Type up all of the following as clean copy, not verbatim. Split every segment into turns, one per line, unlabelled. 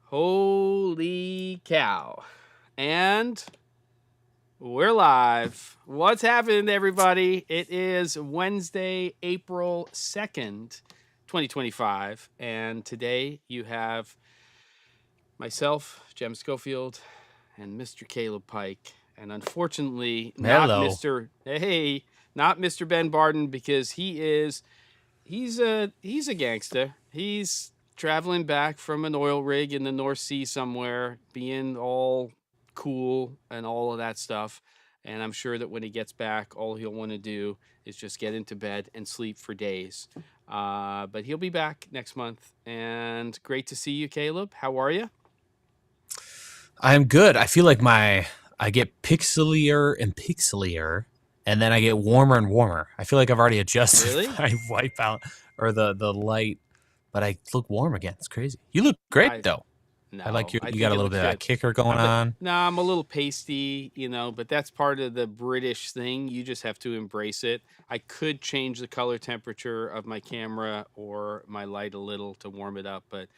Holy cow. And we're live. What's happening, everybody? It is Wednesday, April 2nd, 2025. And today you have myself, Jem Schofield, and Mr. Caleb Pike. And unfortunately, not Mr. Ben Barden, because he's a gangster. He's traveling back from an oil rig in the North Sea somewhere, being all cool and all of that stuff. And I'm sure that when he gets back, all he'll want to do is just get into bed and sleep for days. But he'll be back next month. And great to see you, Caleb. How are you?
I'm good. I feel like I get pixelier and pixelier, and then I get warmer and warmer. I feel like I've already adjusted my white balance or the light, but I look warm again. It's crazy. You look great though.
No,
I like you got a little bit of a kicker going on.
No, I'm a little pasty, but that's part of the British thing. You just have to embrace it. I could change the color temperature of my camera or my light a little to warm it up, but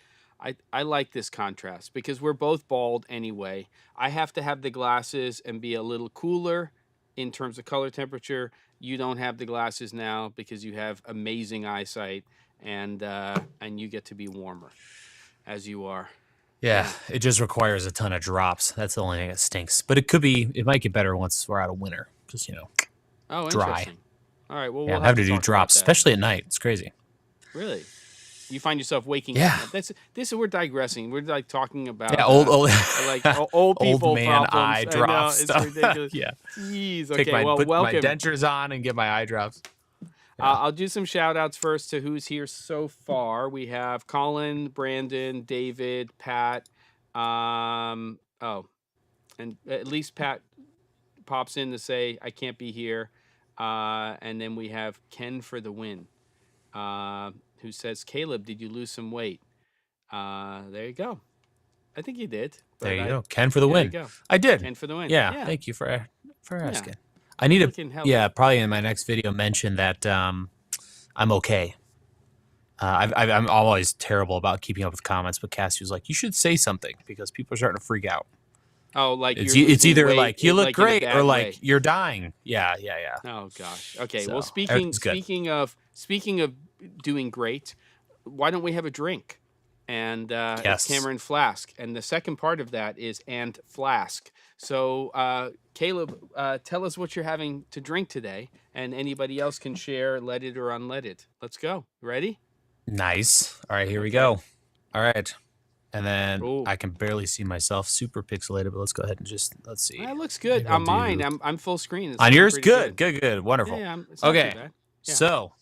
I like this contrast because we're both bald anyway. I have to have the glasses and be a little cooler in terms of color temperature. You don't have the glasses now because you have amazing eyesight, and you get to be warmer as you are.
Yeah, it just requires a ton of drops. That's the only thing that stinks. But it might get better once we're out of winter. Just, dry.
All right, well,
we'll have to do drops, especially at night. It's crazy.
Really? You find yourself waking up. We're digressing. We're like talking about
old
people
man
problems.
eye drop stuff.
It's ridiculous.
Yeah.
Jeez.
Okay.
Put
my dentures on and get my eye drops. Yeah.
I'll do some shout outs first to who's here so far. We have Colin, Brandon, David, Pat. And at least Pat pops in to say I can't be here. And then we have Ken for the win. Who says, Caleb, did you lose some weight? There you go. I think you did.
There you go. Ken for the win. I did.
Ken for the win.
Yeah. Thank you for asking. I need to, probably in my next video, mention that I'm okay. I'm always terrible about keeping up with comments, but Cassie was like, you should say something because people are starting to freak out.
Oh, like
it's either like you look great or like you're dying. Yeah.
Oh gosh. Okay. So, well, speaking of doing great, why don't we have a drink? And it's Camera Flask, and the second part of that is and flask. So Caleb, tell us what you're having to drink today, and anybody else can share leaded or unleaded. Let's go. Ready?
Nice. All right, here we go. All right. And then I can barely see myself, super pixelated, but let's go ahead and let's see.
That looks good. On mine, I'm full screen.
On yours, good, wonderful.
Yeah,
okay, so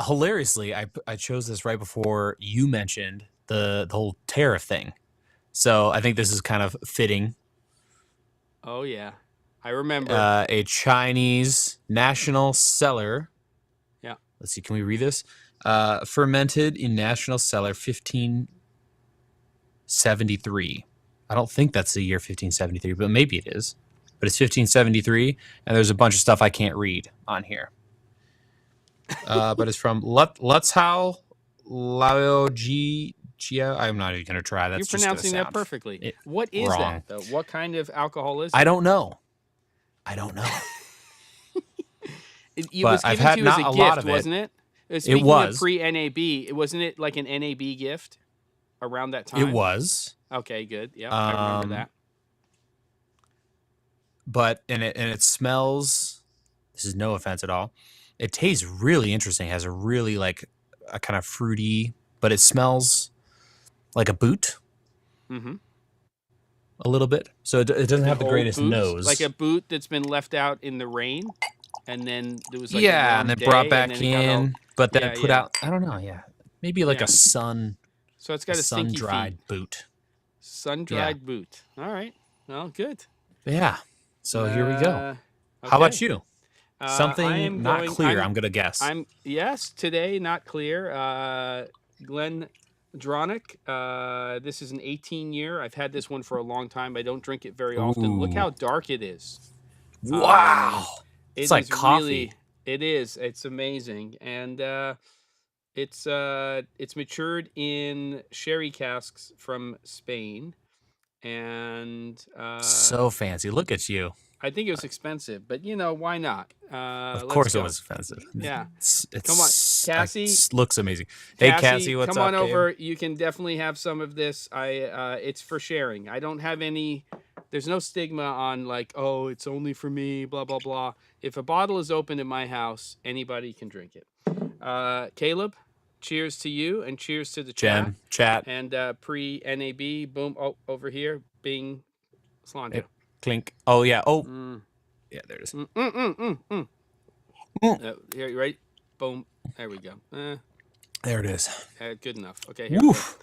hilariously, I chose this right before you mentioned the whole tariff thing. So I think this is kind of fitting.
Oh yeah, I remember
a Chinese national cellar.
Yeah.
Let's see. Can we read this? Fermented in national cellar 1573. I don't think that's the year 1573, but maybe it is. But it's 1573, and there's a bunch of stuff I can't read on here. But it's from Lutzhau Laoji. I'm not even going to try. That's
You're pronouncing that perfectly. What is that, though? What kind of alcohol is it?
I don't know.
It was given to you as a gift, wasn't it? Speaking of pre-NAB, wasn't it like an NAB gift around that time?
It was.
Okay, good. Yeah, I remember that.
But it smells. This is no offense at all. It tastes really interesting. It has a really like a kind of fruity, but it smells like a boot.
Mm-hmm.
A little bit. So it doesn't have the greatest nose.
Like a boot that's been left out in the rain, and then there was like
and then brought back in, but then put out. I don't know. Yeah, maybe like a sun.
So it's got a
sun-dried boot.
Sun-dried boot. All right. Well, good.
Yeah. So here we go. Okay. How about you? Something not clear, I'm going to guess.
Today, not clear. Glen Dronic. This is an 18-year. I've had this one for a long time. I don't drink it very often. Look how dark it is.
Wow. It's like coffee.
It is. It's amazing. And It's matured in sherry casks from Spain, and
So fancy. Look at you.
I think it was expensive, but you know, why not?
Of
Let's
course it
go.
was expensive.
Yeah, come on,
It's
Cassie.
looks amazing. Hey
Cassie,
Cassie, what's
come on
up, babe?
over. You can definitely have some of this. It's for sharing. I don't have any. There's no stigma on like, oh, it's only for me. Blah blah blah. If a bottle is open in my house, anybody can drink it. Caleb, cheers to you and cheers to the chat.
Jem, chat.
And pre-NAB, boom, oh, over here, Bing, Slanjo.
Clink. Oh yeah. Oh
Mm.
yeah. There it is.
Here, right? Boom. There we go.
There it is.
Good enough. Okay, here.
Woof.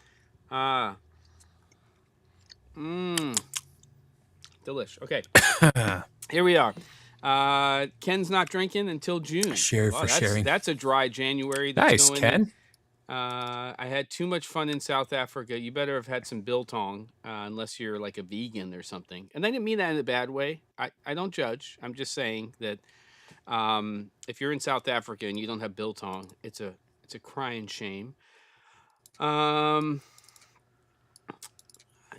Delish. Okay. Here we are. Ken's not drinking until June.
Share for sharing.
That's a dry January. That's
Nice,
going.
Ken.
I had too much fun in South Africa. You better have had some biltong, unless you're like a vegan or something. And I didn't mean that in a bad way. I don't judge. I'm just saying that if you're in South Africa and you don't have biltong, it's a crying shame.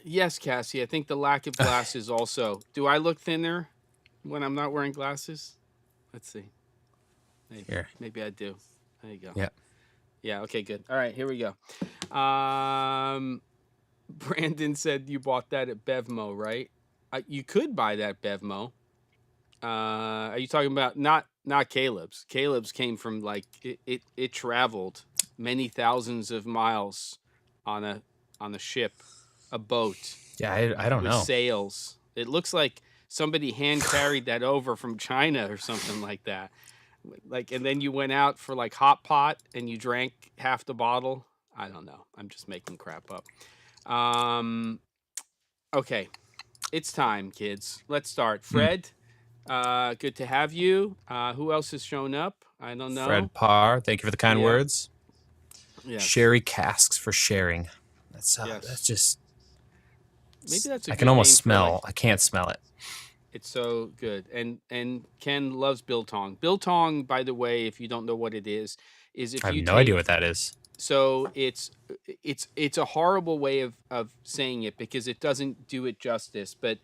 Yes, Cassie. I think the lack of glasses also. Do I look thinner when I'm not wearing glasses? Let's see. Maybe I do. There you go.
Yeah.
Yeah, okay, good. All right, here we go. Brandon said you bought that at Bevmo, right? You could buy that Bevmo. Are you talking about not Caleb's? Caleb's came from like it traveled many thousands of miles on a ship, a boat.
Yeah, I don't
with
know.
Sails. It looks like somebody hand carried that over from China or something like that. Like, and then you went out for like hot pot and you drank half the bottle. I don't know. I'm just making crap up. Okay, it's time, kids. Let's start. Fred, good to have you. Who else has shown up? I don't know.
Fred Parr, thank you for the kind words.
Yes.
Sherry casks for sharing. That's just.
Maybe that's.
I can almost smell. I can't smell it.
It's so good. And Ken loves biltong. Biltong, by the way, if you don't know what it is if
I have
you
no idea what that is.
So it's a horrible way of saying it because it doesn't do it justice, but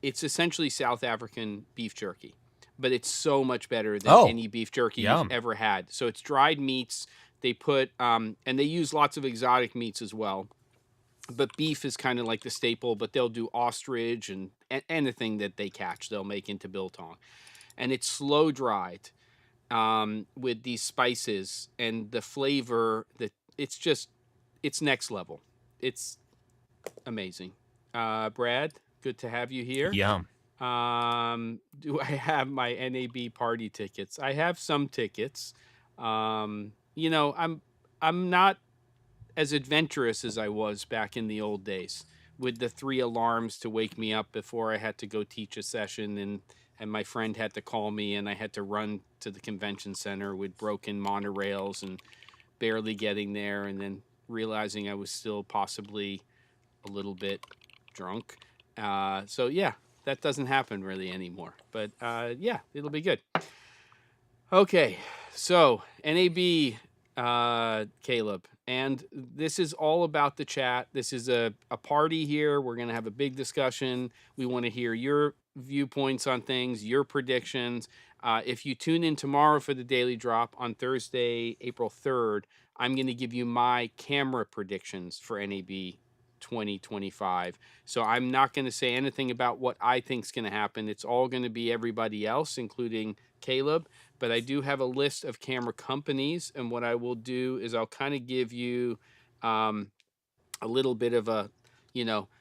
it's essentially South African beef jerky, but it's so much better than any beef jerky you've ever had. So it's dried meats. They put and they use lots of exotic meats as well. But beef is kind of like the staple, but they'll do ostrich and anything that they catch, they'll make into biltong. And it's slow dried with these spices and the flavor that it's next level. It's amazing. Brad, good to have you here.
Yum.
Do I have my NAB party tickets? I have some tickets. I'm not as adventurous as I was back in the old days with the 3 alarms to wake me up before I had to go teach a session and my friend had to call me and I had to run to the convention center with broken monorails and barely getting there and then realizing I was still possibly a little bit drunk. So yeah, that doesn't happen really anymore, but yeah, it'll be good. Okay, so NAB, Caleb, and this is all about the chat. This is a party here. We're going to have a big discussion. We want to hear your viewpoints on things, your predictions. If you tune in tomorrow for the Daily Drop on Thursday, April 3rd, I'm going to give you my camera predictions for NAB 2025. So I'm not going to say anything about what I think is going to happen. It's all going to be everybody else, including Caleb. But I do have a list of camera companies, and what I will do is I'll kind of give you a little bit of a,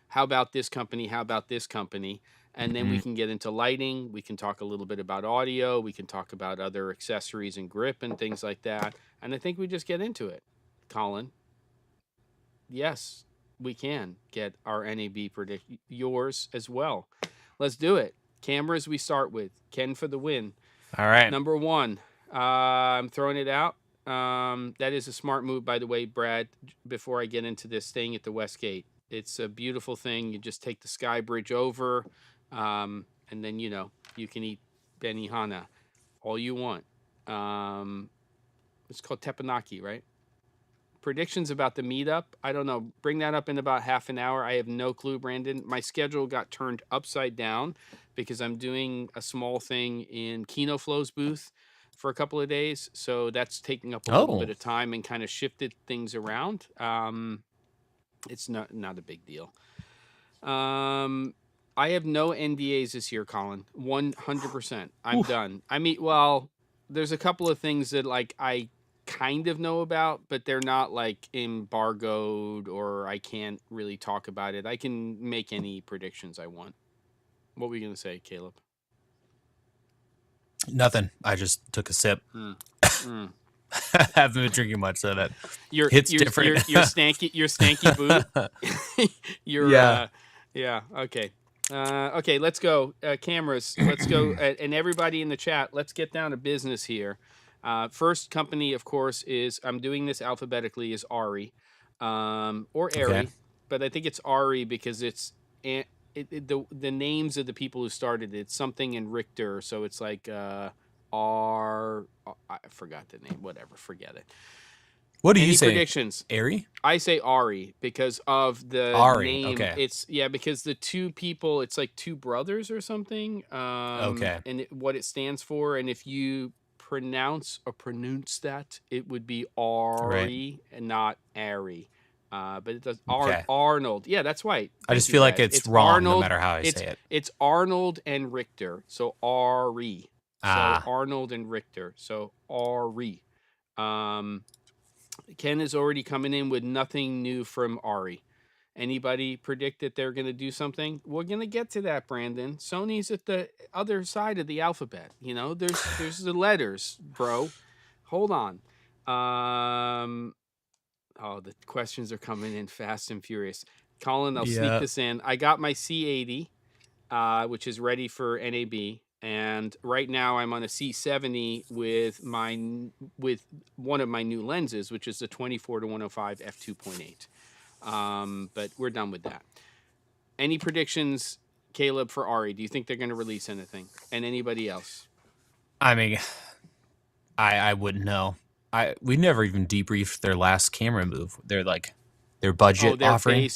how about this company? How about this company? And then we can get into lighting. We can talk a little bit about audio. We can talk about other accessories and grip and things like that. And I think we just get into it. Colin, yes, we can get our NAB predict yours as well. Let's do it. Cameras we start with. Ken for the win.
All right.
Number 1, I'm throwing it out. That is a smart move, by the way, Brad, before I get into this, staying at the West Gate. It's a beautiful thing. You just take the Sky Bridge over, and then, you can eat Benihana all you want. It's called teppanyaki, right? Predictions about the meetup. I don't know. Bring that up in about half an hour. I have no clue, Brandon. My schedule got turned upside down because I'm doing a small thing in KinoFlow's booth for a couple of days. So that's taking up a little bit of time and kind of shifted things around. It's not a big deal. I have no NDAs this year, Colin. 100%. I'm done. I mean, well, there's a couple of things that like I kind of know about, but they're not like embargoed or I can't really talk about it. I can make any predictions I want. What were you going to say, Caleb?
Nothing. I just took a sip. I haven't been drinking much, so that it's different.
Your stanky boot. Yeah. Okay. Okay. Let's go. Cameras. Let's go. And everybody in the chat. Let's get down to business here. First company, of course, is I'm doing this alphabetically is ARRI, or ARRI, but I think it's ARRI because it's the names of the people who started it. It's something in Richter, so it's like I forgot the name. Whatever, forget it.
What do you say?
Predictions?
ARRI?
I say ARRI because of the name.
Okay.
It's because the two people. It's like two brothers or something. And what it stands for, and if you pronounce that, it would be ARRI and not ARRI. But it does Arnold. Yeah, that's right.
I just feel like it's wrong Arnold, no matter how I say it.
It's Arnold and Richter. So ARRI. So Arnold and Richter. So ARRI. Ken is already coming in with nothing new from ARRI. Anybody predict that they're going to do something? We're going to get to that, Brandon. Sony's at the other side of the alphabet. You know, there's the letters, bro. Hold on. The questions are coming in fast and furious. Colin, I'll sneak this in. I got my C80, which is ready for NAB. And right now I'm on a C70 with one of my new lenses, which is the 24-105 f2.8. But we're done with that. Any predictions, Caleb, for ARRI? Do you think they're going to release anything? And anybody else?
I mean, I wouldn't know. We never even debriefed their last camera move. Their budget offering.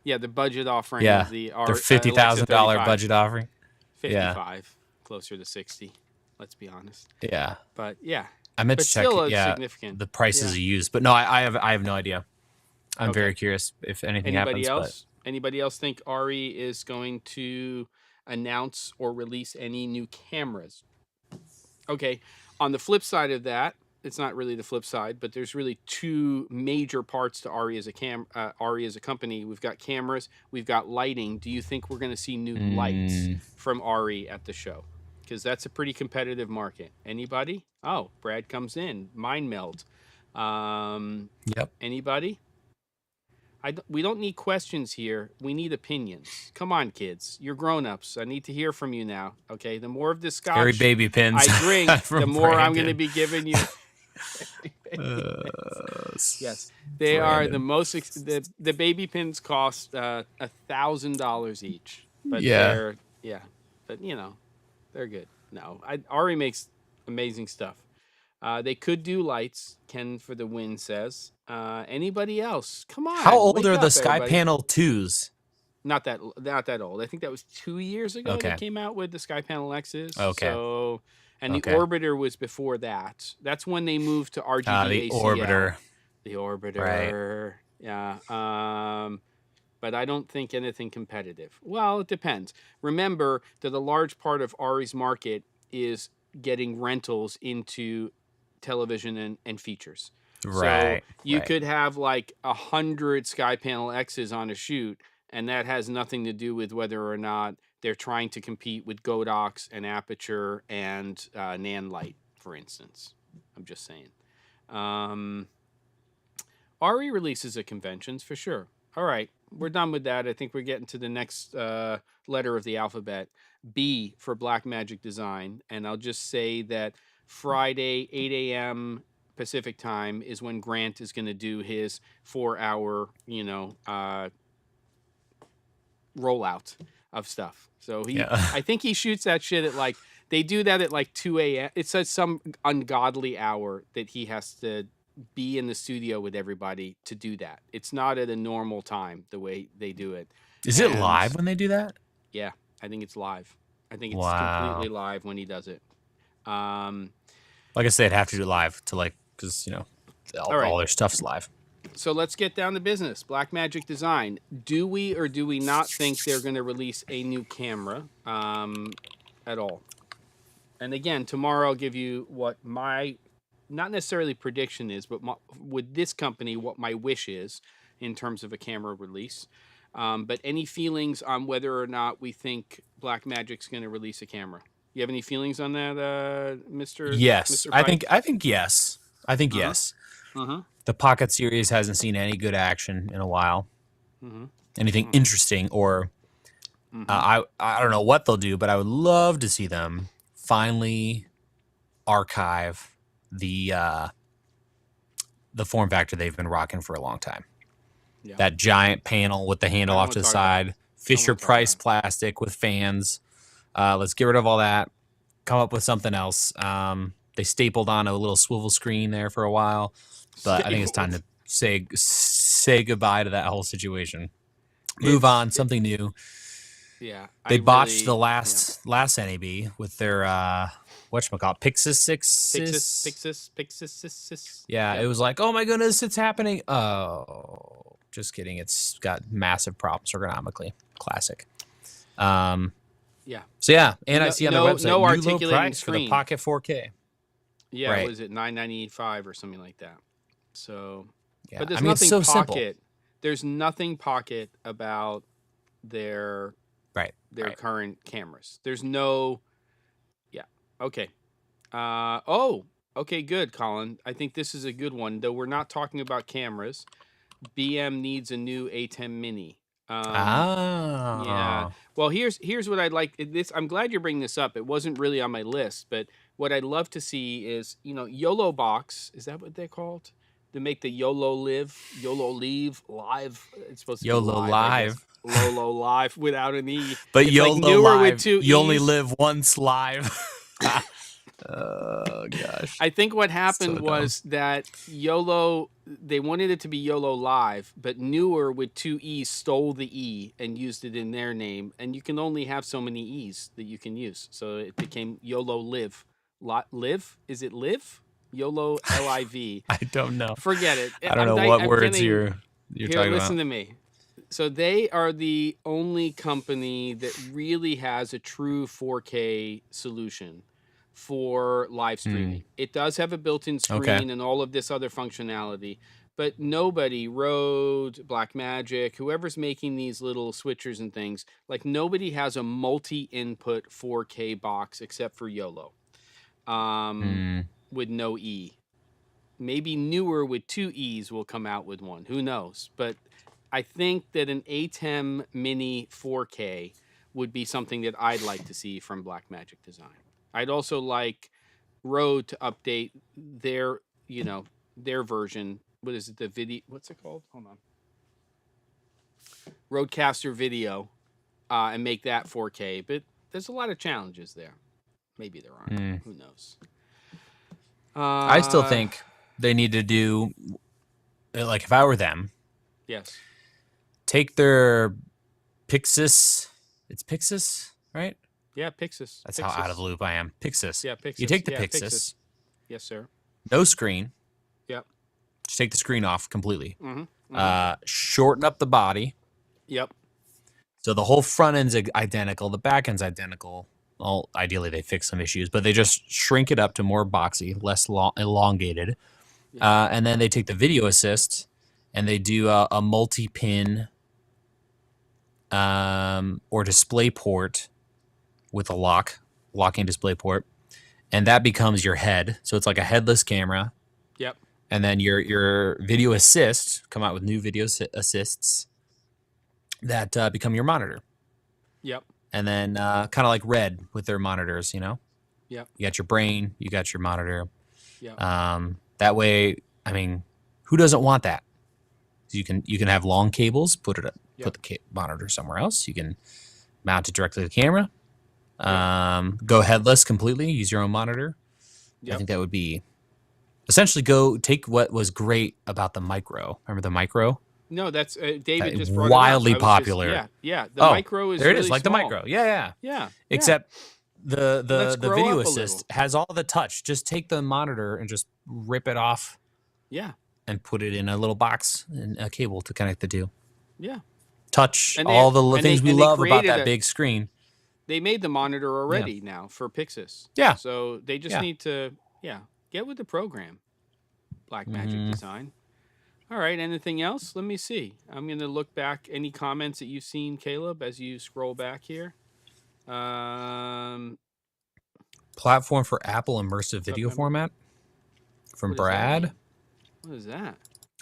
The budget offering.
Yeah,
of their
$50,000 budget offering.
55, closer to 60. Let's be honest.
Yeah,
but yeah,
I meant to check.
Significant.
The prices of used, but no, I have no idea. I'm very curious if anything happens.
Anybody else think ARRI is going to announce or release any new cameras? Okay, on the flip side of that, it's not really the flip side, but there's really two major parts to ARRI as ARRI as a company. We've got cameras, we've got lighting. Do you think we're going to see new lights from ARRI at the show? Because that's a pretty competitive market. Anybody? Oh, Brad comes in. Mind meld.
Yep.
Anybody? We don't need questions here. We need opinions. Come on, kids. You're grown-ups. I need to hear from you now. Okay. The more of this scotch
Harry baby pins
I drink, the more I'm going to be giving you. Yes, they are the most. The baby pins cost $1,000 each. But they're good. No, ARRI makes amazing stuff. They could do lights. Ken for the win says. Anybody else? Come on.
How old are the Sky Panel 2s?
Not that old. I think that was 2 years ago they came out with the Sky Panel X's.
Okay.
So, and the Orbiter was before that. That's when they moved to RGB
the
ACL.
Orbiter.
The Orbiter. Right. Yeah. But I don't think anything competitive. Well, it depends. Remember that a large part of ARRI's market is getting rentals into television and features.
Right.
So you could have like 100 Sky Panel X's on a shoot, and that has nothing to do with whether or not they're trying to compete with Godox and Aperture and Nan Light, for instance. I'm just saying. ARRI releases at conventions for sure. All right, we're done with that. I think we're getting to the next letter of the alphabet, B for Blackmagic Design. And I'll just say that Friday, 8 a.m. Pacific time is when Grant is going to do his 4-hour, rollout of stuff. So I think he shoots that shit at like They do that at like 2 a.m. It says some ungodly hour that he has to be in the studio with everybody to do that. It's not at a normal time the way they do it.
Is it live when they do that?
Yeah, I think it's live. I think it's
Wow.
completely live when he does it.
Like I said, have to do it live to like, because you know, all their stuff's live.
So let's get down to business. Blackmagic Design. Do we or do we not think they're going to release a new camera at all? And again, tomorrow I'll give you what my, not necessarily prediction is, but with this company, what my wish is in terms of a camera release. But any feelings on whether or not we think Blackmagic's going to release a camera? You have any feelings on that, Mr.
Yes,
Mr. Pike?
I think yes. I think yes. The Pocket series hasn't seen any good action in a while. Anything interesting, or I don't know what they'll do, but I would love to see them finally archive the form factor they've been rocking for a long time. Yeah. That giant panel with the handle off to the side, Fisher Price plastic with fans. Let's get rid of all that. Come up with something else. They stapled on a little swivel screen there for a while, but I think it's time to say goodbye to that whole situation. Move on, something new. Yeah, they botched the last NAB with their whatchamacallit, Pixis. Yeah, it was like, oh my goodness, it's happening. Oh, just kidding. It's got massive problems ergonomically. Classic. Yeah. So yeah, and I see on their website
no
new
articulating
low price
screen
for the Pocket 4K.
Yeah, right. Was it $995 or something like that? So,
yeah.
But there's
nothing
it's so
Pocket.
Simple. There's nothing Pocket about their current cameras. There's no. Yeah. Okay. Okay. Good, Colin. I think this is a good one. Though we're not talking about cameras. BM needs a new A10 Mini. Yeah. Well, here's what I'd like. This I'm glad you're bringing this up. It wasn't really on my list, but what I'd love to see is, YOLO box. Is that what they're called? To make the YOLO Leave live. It's supposed to
YOLO
be
live.
YOLO live without an E.
But
it's
YOLO
like newer
live.
With two
you
E's.
only live once live. Oh gosh.
I think what happened was that YOLO, they wanted it to be YOLO Live, but Newer with two E's stole the E and used it in their name, and you can only have so many E's that you can use. So it became YOLO Live. Live? Is it Live? YOLO LIV.
I don't know.
Forget it.
I don't know what words you're talking about.
Listen to me. So they are the only company that really has a true 4K solution for live streaming. It does have a built-in screen and all of this other functionality, but nobody, Rode, Blackmagic, whoever's making these little switchers and things, like nobody has a multi-input 4K box except for YOLO, with no E. Maybe Newer with two E's will come out with one. Who knows? But I think that an ATEM Mini 4K would be something that I'd like to see from Blackmagic Design. I'd also like Rode to update their version. What is it? The video? What's it called? Hold on. Rodecaster Video, and make that 4K. But there's a lot of challenges there. Maybe there aren't. Who knows?
I still think they need to do, like, if I were them.
Yes.
Take their Pixis. It's Pixis, right?
Yeah, Pixis.
That's how out of the loop I am. Pixis.
Yeah, Pixis.
You take the Pixis.
Yes, sir.
No screen.
Yep.
Just take the screen off completely. Shorten up the body.
Yep.
So the whole front end's identical. The back end's identical. Well, ideally they fix some issues, but they just shrink it up to more boxy, less elongated. Yeah. And then they take the video assist and they do a multi-pin or display port with a locking display port, and that becomes your head. So it's like a headless camera.
Yep.
And then your video assist, come out with new video assists that become your monitor.
Yep.
And then kind of like Red with their monitors, Yep. You got your brain, you got your monitor.
Yep.
That way, I mean, who doesn't want that? You can have long cables, put the monitor somewhere else. You can mount it directly to the camera. Go headless completely. Use your own monitor. I
Yep.
think that would be essentially go take what was great about the micro. Remember the micro?
No, that's David
That
just brought it up.
wildly
I was just
popular.
yeah. The
Oh,
micro is
there it is,
really
like the
small.
micro. Yeah, yeah.
Yeah, yeah.
Except the
Let's
the
grow
video
up a
assist
little.
has all the touch. Just take the monitor and just rip it off
Yeah,
and put it in a little box and a cable to connect the two.
yeah.
Touch
And
all the things we
they
love about
created
that big screen.
they made the monitor
Yeah.
already now for Pixis.
Yeah.
So they just
Yeah.
need to get with the program. Blackmagic
Mhm.
Design. All right. Anything else? Let me see. I'm going to look back. Any comments that you've seen, Caleb, as you scroll back here?
Platform for Apple immersive video
September.
format from
What does that
Brad.
mean? What is that?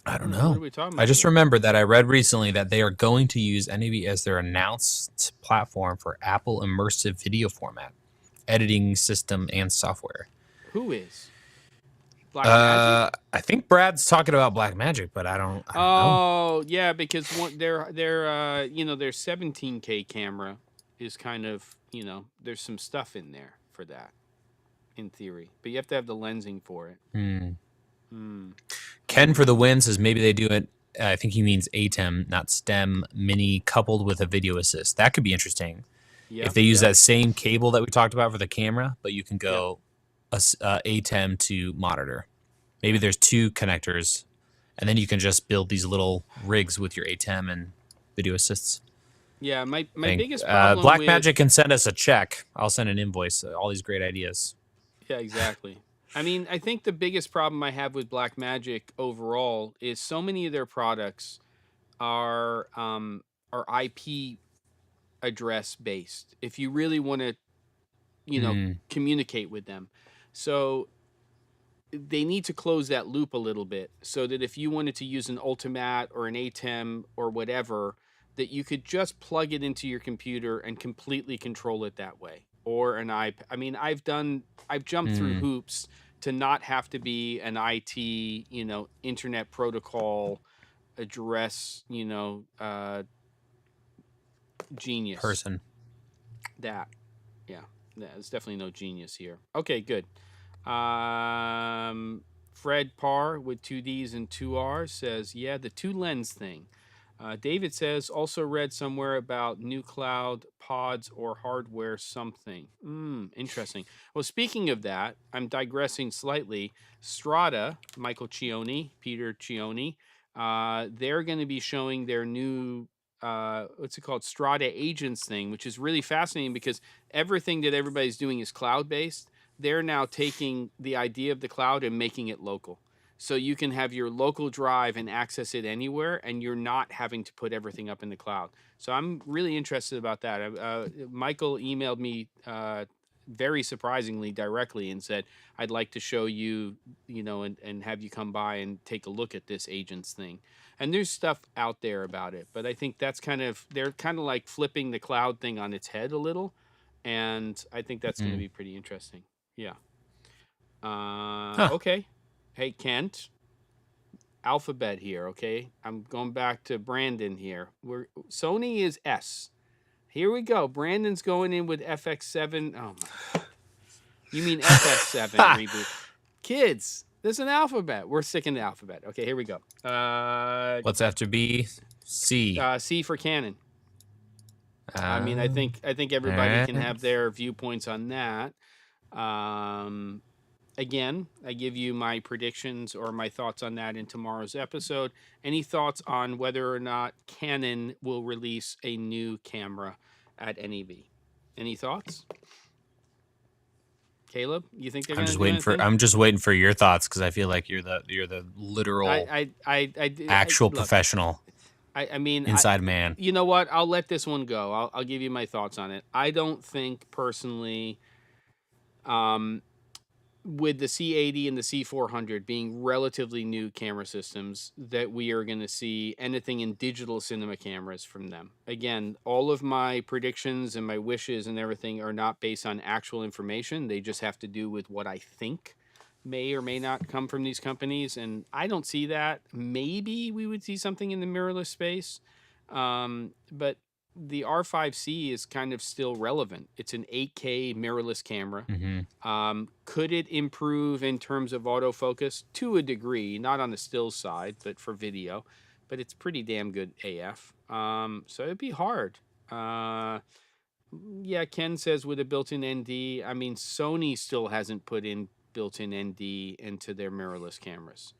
I don't
What
know.
are we talking
I
about
just
here?
remembered that I read recently that they are going to use NAB as their announced platform for Apple immersive video format, editing system, and software.
Who is? Blackmagic?
I think Brad's talking about Blackmagic, but I don't know.
Oh, yeah, because their their 17K camera is kind of, there's some stuff in there for that in theory, but you have to have the lensing for it.
Ken for the win says maybe they do it. I think he means ATEM, not STEM mini, coupled with a video assist. That could be interesting.
Yep,
If they use that same cable that we talked about for the camera, but you can go ATEM to monitor. Maybe there's two connectors, and then you can just build these little rigs with your ATEM and video assists.
Yeah, my biggest problem
Blackmagic can send us a check. I'll send an invoice. All these great ideas.
Yeah, exactly. I mean, I think the biggest problem I have with Blackmagic overall is so many of their products are IP address based. If you really want to, communicate with them, so they need to close that loop a little bit, so that if you wanted to use an Ultimat or an ATEM or whatever, that you could just plug it into your computer and completely control it that way. Or an iPad. I mean, I've jumped through hoops to not have to be an IT, internet protocol address, genius
Person.
That, yeah, there's definitely no genius here. Okay, good. Fred Parr with 2Ds and 2Rs says, yeah, the two lens thing. David says, also read somewhere about new cloud pods or hardware something. Interesting. Well, speaking of that, I'm digressing slightly. Strada, Michael Cioni, Peter Cioni, they're going to be showing their new, what's it called, Strada Agents thing, which is really fascinating because everything that everybody's doing is cloud-based. They're now taking the idea of the cloud and making it local. So you can have your local drive and access it anywhere, and you're not having to put everything up in the cloud. So I'm really interested about that. Michael emailed me very surprisingly directly and said, I'd like to show you, and have you come by and take a look at this agents thing. And there's stuff out there about it, but I think they're kind of like flipping the cloud thing on its head a little. And I think that's going to be pretty interesting. Yeah. Okay. Hey, Kent. Alphabet here, okay? I'm going back to Brandon here. Sony is S. Here we go. Brandon's going in with FX7. Oh my. You mean FS7 reboot. Kids, there's an alphabet. We're sticking to alphabet. Okay, here we go.
What's after B? C.
C for Canon. I mean, I think everybody can have their viewpoints on that. Again, I give you my predictions or my thoughts on that in tomorrow's episode. Any thoughts on whether or not Canon will release a new camera at NAB? Any thoughts? Caleb, you think they're going to do anything?
I'm just waiting for your thoughts because I feel like you're the literal actual professional.
I mean,
inside man.
You know what? I'll let this one go. I'll give you my thoughts on it. I don't think personally, with the C80 and the C400 being relatively new camera systems, that we are going to see anything in digital cinema cameras from them. Again, all of my predictions and my wishes and everything are not based on actual information. They just have to do with what I think may or may not come from these companies, and I don't see that. Maybe we would see something in the mirrorless space, but the R5C is kind of still relevant. It's an 8K mirrorless camera. Could it improve in terms of autofocus? To a degree, not on the still side, but for video. But it's pretty damn good AF. So it'd be hard. Yeah, Ken says with a built-in ND. I mean, Sony still hasn't put in built-in ND into their mirrorless cameras,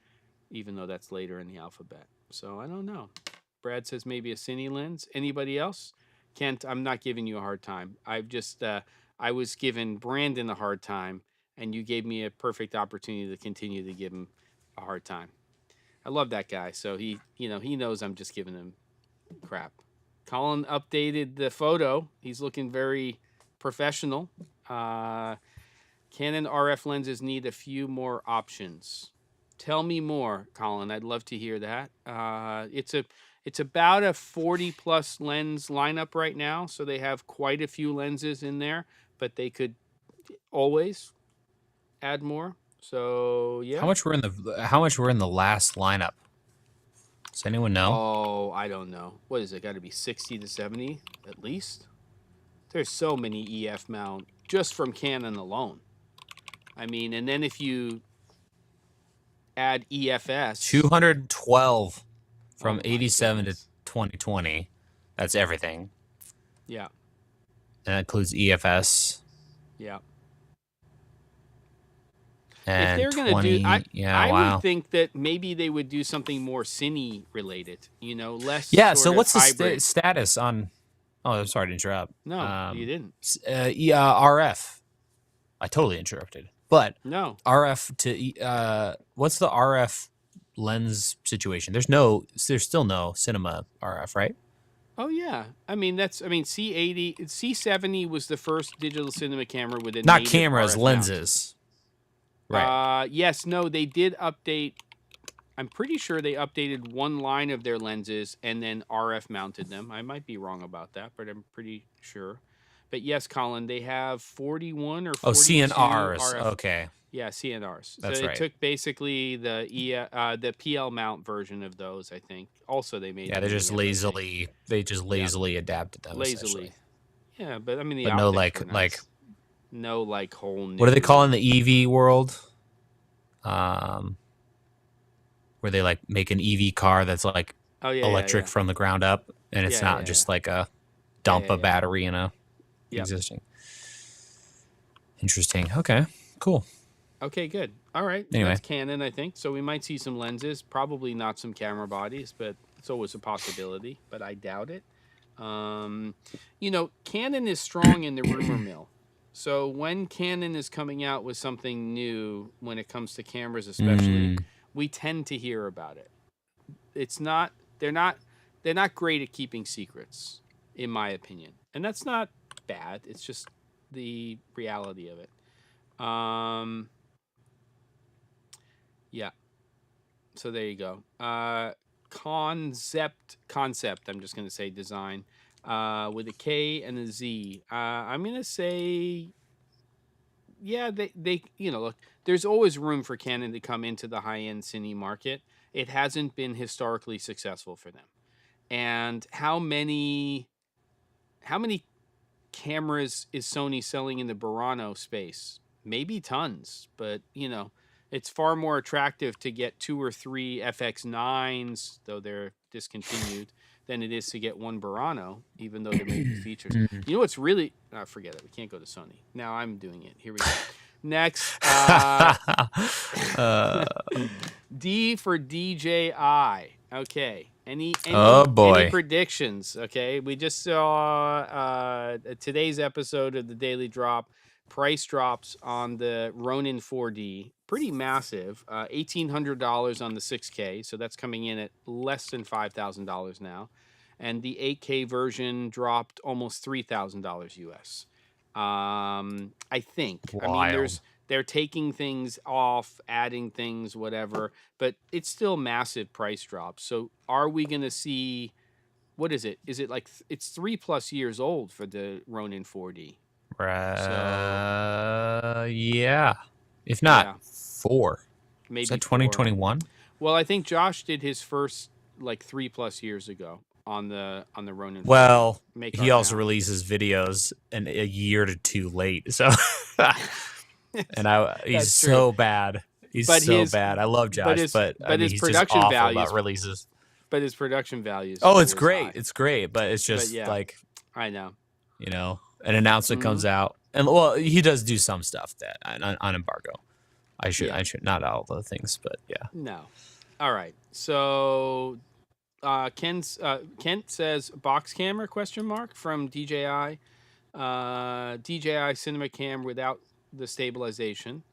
even though that's later in the alphabet. So I don't know. Brad says maybe a cine lens. Anybody else? Kent, I'm not giving you a hard time. I've just I was giving Brandon a hard time, and you gave me a perfect opportunity to continue to give him a hard time. I love that guy, so he knows I'm just giving him crap. Colin updated the photo. He's looking very professional. Canon RF lenses need a few more options. Tell me more, Colin. I'd love to hear that. It's about a 40+ lens lineup right now, so they have quite a few lenses in there, but they could always add more. So yeah.
How much were in the last lineup? Does anyone know?
Oh, I don't know. What is it? Got to be 60 to 70 at least. There's so many EF mount just from Canon alone. I mean, and then if you add EFS,
212 from 87 to 2020. That's everything.
Yeah.
And that includes EFS.
Yeah.
And
if they're going to do, I
wow.
would think that maybe they would do something more cine related, less.
Yeah. So what's
hybrid.
the status on? Oh, I'm sorry to interrupt.
No, you didn't.
RF. I totally interrupted. But
no
RF to what's the RF lens situation? There's still no cinema RF, right?
Oh yeah. C80, C70 was the first digital cinema camera with a
not
native
cameras,
RF
lenses.
Mount.
Right.
Yes, no, they did update. I'm pretty sure they updated one line of their lenses and then RF mounted them. I might be wrong about that, but I'm pretty sure. But yes, Colin, they have 41 or 42
CNRs.
RF.
Okay.
Yeah, CNRs.
That's
so
right.
It took basically the PL mount version of those, I think. Also, they made.
Yeah, they just lazily adapted them.
Lazily. Yeah, but I mean the.
But
optics no whole new.
What do they call in the EV world? Where they like make an EV car that's like electric from the ground up, and it's not just like a dump a battery in a existing. Interesting. Okay. Cool.
Okay, good. All right.
Anyway.
That's Canon, I think. So we might see some lenses, probably not some camera bodies, but it's always a possibility, but I doubt it. Canon is strong in the rumor mill. So when Canon is coming out with something new, when it comes to cameras especially, we tend to hear about it. They're not great at keeping secrets, in my opinion. And that's not bad. It's just the reality of it. Yeah. So there you go. Concept. I'm just going to say design. With a K and a Z. I'm going to say, yeah, they look, there's always room for Canon to come into the high-end cine market. It hasn't been historically successful for them. And how many cameras is Sony selling in the Burano space? Maybe tons, but it's far more attractive to get 2 or 3 FX9s, though they're discontinued, than it is to get one Burano, even though they're making features. You know what's really... forget it. We can't go to Sony. Now I'm doing it. Here we go. Next. D for DJI. Okay. Any predictions? Okay. We just saw today's episode of the Daily Drop. Price drops on the Ronin 4D. Pretty massive. $1,800 on the 6K. So that's coming in at less than $5,000 now. And the 8K version dropped almost $3,000 US. I think.
Wild.
I mean, they're taking things off, adding things, whatever, but it's still massive price drops. So are we going to see, what is it? Is it like, it's 3+ years old for the Ronin 4D?
Yeah. If not 4.
Maybe
is that 2021?
Well, I think Josh did his first like 3+ years ago. on the Ronin.
Well,
Make
he
art
also
now.
releases videos a year to two late. So, and he's
That's true.
so bad. He's
But
so
his
bad. I love Josh, but I mean,
his
he's just
production
awful
values.
about releases.
But his production values.
Oh, it's
always
great.
high.
It's great, but it's just
yeah.
like,
I know.
you know, an announcement comes out, and well, he does do some stuff that on embargo. I should not all the things, but yeah.
No. All right. So Kent says box camera question mark from DJI. DJI Cinema Cam without the stabilization.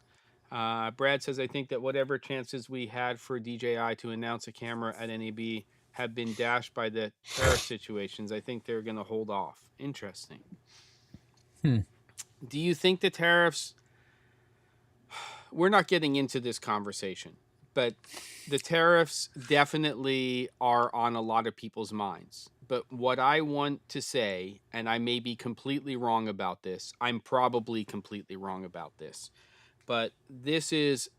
Brad says, I think that whatever chances we had for DJI to announce a camera at NAB have been dashed by the tariff situations. I think they're going to hold off. Interesting. Do you think the tariffs... We're not getting into this conversation, but the tariffs definitely are on a lot of people's minds. But what I want to say, and I may be completely wrong about this, I'm probably completely wrong about this, but this is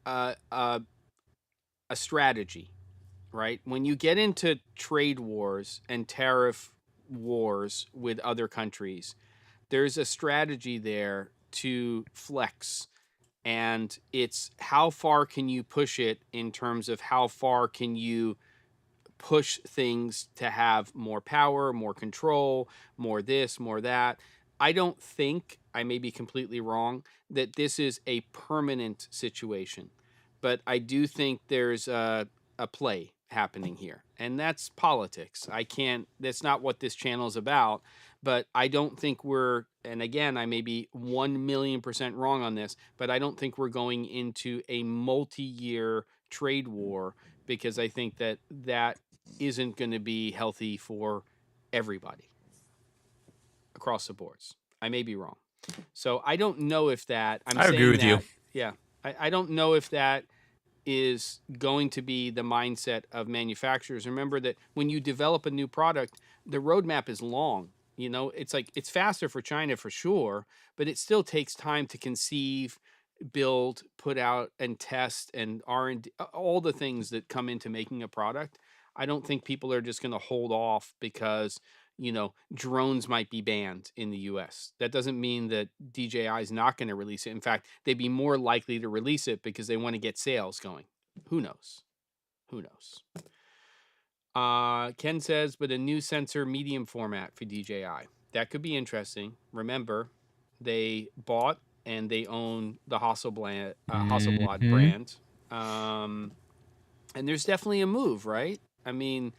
a strategy, right? When you get into trade wars and tariff wars with other countries, there's a strategy there to flex. And it's how far can you push it in terms of how far can you push things to have more power, more control, more this, more that. I don't think, I may be completely wrong, that this is a permanent situation. But I do think there's a play happening here. And that's politics. That's not what this channel is about. But I don't think and again, I may be 1,000,000% wrong on this, but I don't think we're going into a multi-year trade war, because I think that isn't going to be healthy for everybody across the boards. I may be wrong. So I don't know if that...
I agree with you.
Yeah. I don't know if that is going to be the mindset of manufacturers. Remember that when you develop a new product, the roadmap is long. You know, it's like, it's faster for China for sure, but it still takes time to conceive, build, put out, and test, and R&D, all the things that come into making a product. I don't think people are just going to hold off because, you know, drones might be banned in the US. That doesn't mean that DJI is not going to release it. In fact, they'd be more likely to release it because they want to get sales going. Who knows? Who knows? Ken says, but a new sensor medium format for DJI. That could be interesting. Remember, they bought and they own the Hasselblad brand. And there's definitely a move, right? I mean,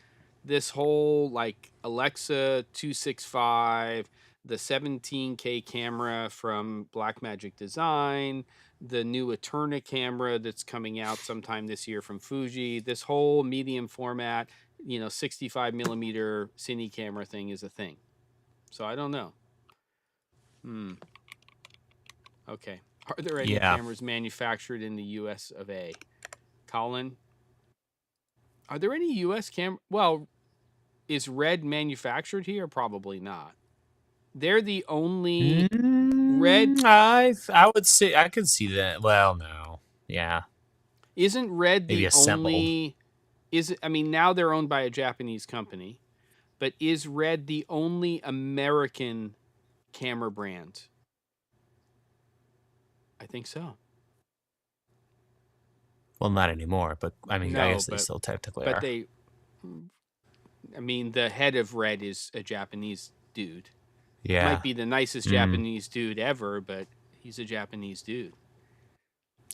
this whole like Alexa 265, the 17K camera from Blackmagic Design, the new Eterna camera that's coming out sometime this year from Fuji, this whole medium format, 65 millimeter cine camera thing is a thing. So I don't know. Okay. Are there any cameras manufactured in the US of A? Colin? Are there any US camera? Well, is Red manufactured here? Probably not. They're the only Red.
I would say I could see that. Well, no. Yeah.
Isn't Red
maybe
the
assembled.
only... I mean, now they're owned by a Japanese company, but is Red the only American camera brand? I think so.
Well, not anymore, but I mean, I guess they still technically are.
I mean, the head of Red is a Japanese dude.
Yeah.
Might be the nicest Japanese dude ever, but he's a Japanese dude.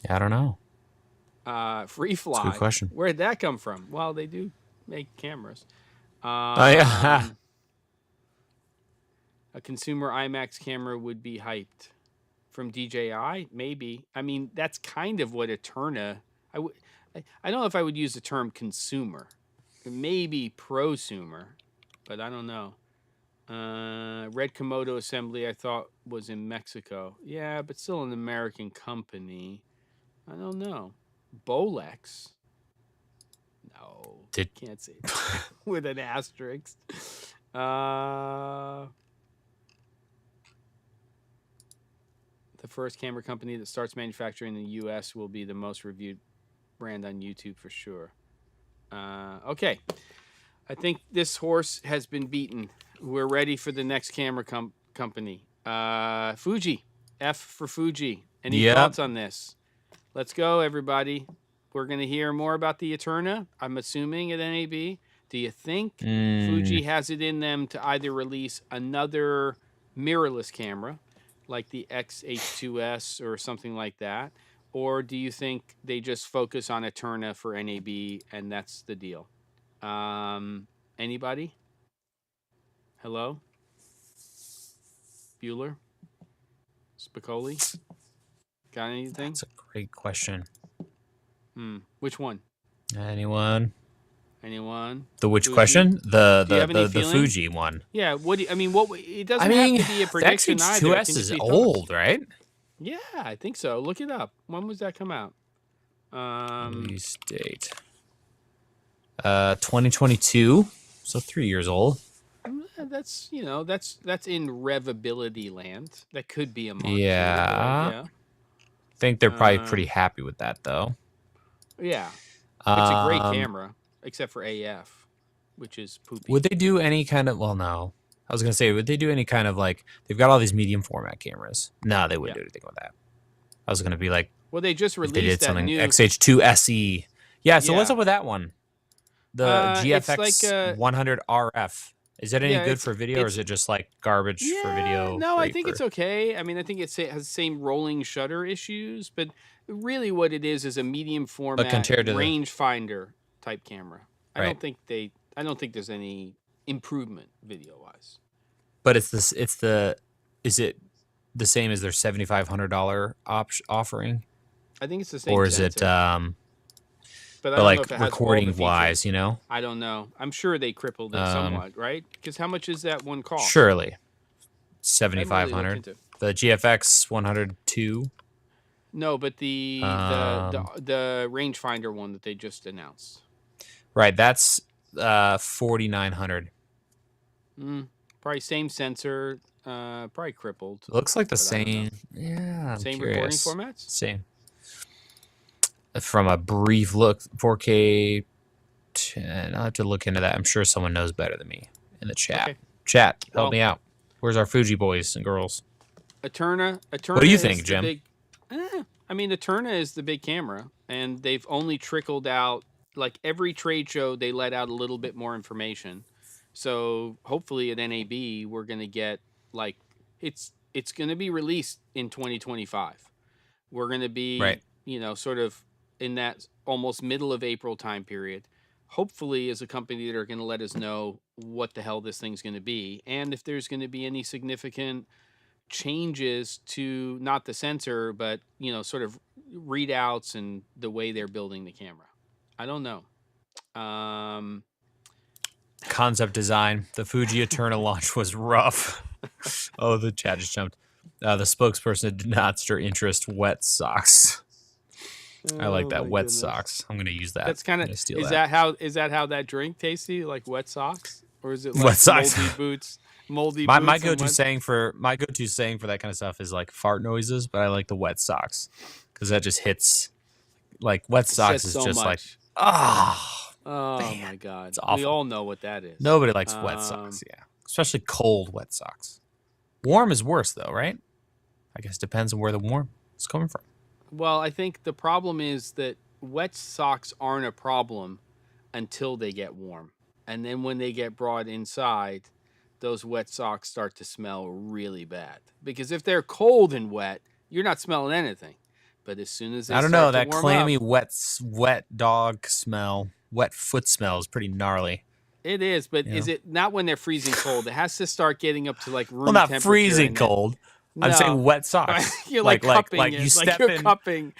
I don't know.
Free Fly.
That's a good question.
Where'd that come from? Well, they do make cameras.
Yeah.
A consumer IMAX camera would be hyped. From DJI? Maybe. I mean, that's kind of what Eterna... I don't know if I would use the term consumer. Maybe prosumer, but I don't know. Red Komodo Assembly, I thought, was in Mexico. Yeah, but still an American company. I don't know. Bolex? No. Can't say that. With an asterisk. The first camera company that starts manufacturing in the U.S. will be the most reviewed brand on YouTube for sure. Okay. I think this horse has been beaten. We're ready for the next camera company. Fuji. F for Fuji. Any thoughts on this? Let's go, everybody. We're going to hear more about the Eterna, I'm assuming, at NAB. Do you think Fuji has it in them to either release another mirrorless camera, like the X-H2S or something like that? Or do you think they just focus on Eterna for NAB and that's the deal? Anybody? Hello? Bueller? Spicoli? Got anything?
That's a great question.
Which one?
Anyone?
The
which
Fuji?
question? The
feeling?
Fuji one.
Yeah. What do you, I mean? What it doesn't have to be a prediction
the
either.
X2S is old, right?
Yeah, I think so. Look it up. When was that come out?
Release date. 2022. So 3 years old.
That's that's in revability land. That could be a month.
Yeah. I think they're probably pretty happy with that though.
Yeah. It's a great camera, except for AF, which is poopy.
Would they do any kind of? Well, no. I was gonna say, would they do any kind of like? They've got all these medium format cameras. No, they wouldn't do anything with that. I was gonna be like,
well, they just released
they did
that
something
new
XH2 SE. Yeah. So what's up with that one? The GFX
like,
100 RF. Is that any good for video, or is it just like garbage for video?
No, I think it's okay. I mean, I think it has the same rolling shutter issues, but really, what it is a medium format rangefinder type camera. I don't think there's any improvement video wise.
But is it the same as their $7,500 offering?
I think it's the same.
Or is it
but
I don't know if it has recording wise, you know?
I don't know. I'm sure they crippled it somewhat, right? Because how much is that one cost?
Surely. 7,500. The GFX 102.
No, but the rangefinder one that they just announced.
Right, that's 4,900.
Probably same sensor, probably crippled.
Looks like the same. Yeah,
same recording formats.
Same. From a brief look, 4K. I'll have to look into that. I'm sure someone knows better than me in the chat.
Okay.
Chat, help me out. Where's our Fuji boys and girls?
Eterna.
What do you think, Jim?
I mean, Eterna is the big camera, and they've only trickled out, like every trade show, they let out a little bit more information. So hopefully at NAB, we're going to get, like, it's going to be released in 2025. We're going to be, sort of in that almost middle of April time period. Hopefully as a company that are going to let us know what the hell this thing's going to be, and if there's going to be any significant changes to not the sensor, but sort of readouts and the way they're building the camera. I don't know.
Concept design. The Fuji Eterna launch was rough. Oh, the chat just jumped. The spokesperson did not stir interest. Wet socks. I like that. Wet socks. I'm gonna use that.
That's kind of. Is that how that drink tasty? Like wet socks, or is it like
wet socks?
Moldy boots? Moldy.
My go-to saying for that kind of stuff is like fart noises, but I like the wet socks because that just hits. Like wet socks is just like
oh
man,
my god,
it's awful.
We all know what that is.
Nobody likes wet socks, yeah, especially cold wet socks. Warm is worse though, right? I guess it depends on where the warm is coming from.
Well, I think the problem is that wet socks aren't a problem until they get warm. And then when they get brought inside, those wet socks start to smell really bad. Because if they're cold and wet, you're not smelling anything. But as soon as they
that clammy wet dog smell, wet foot smell is pretty gnarly.
It is, but is it not when they're freezing cold? It has to start getting up to like room
temperature.
Well, not
freezing cold.
No.
I'm saying wet socks.
You're like cupping
like
it.
you step
you're
in,
cupping.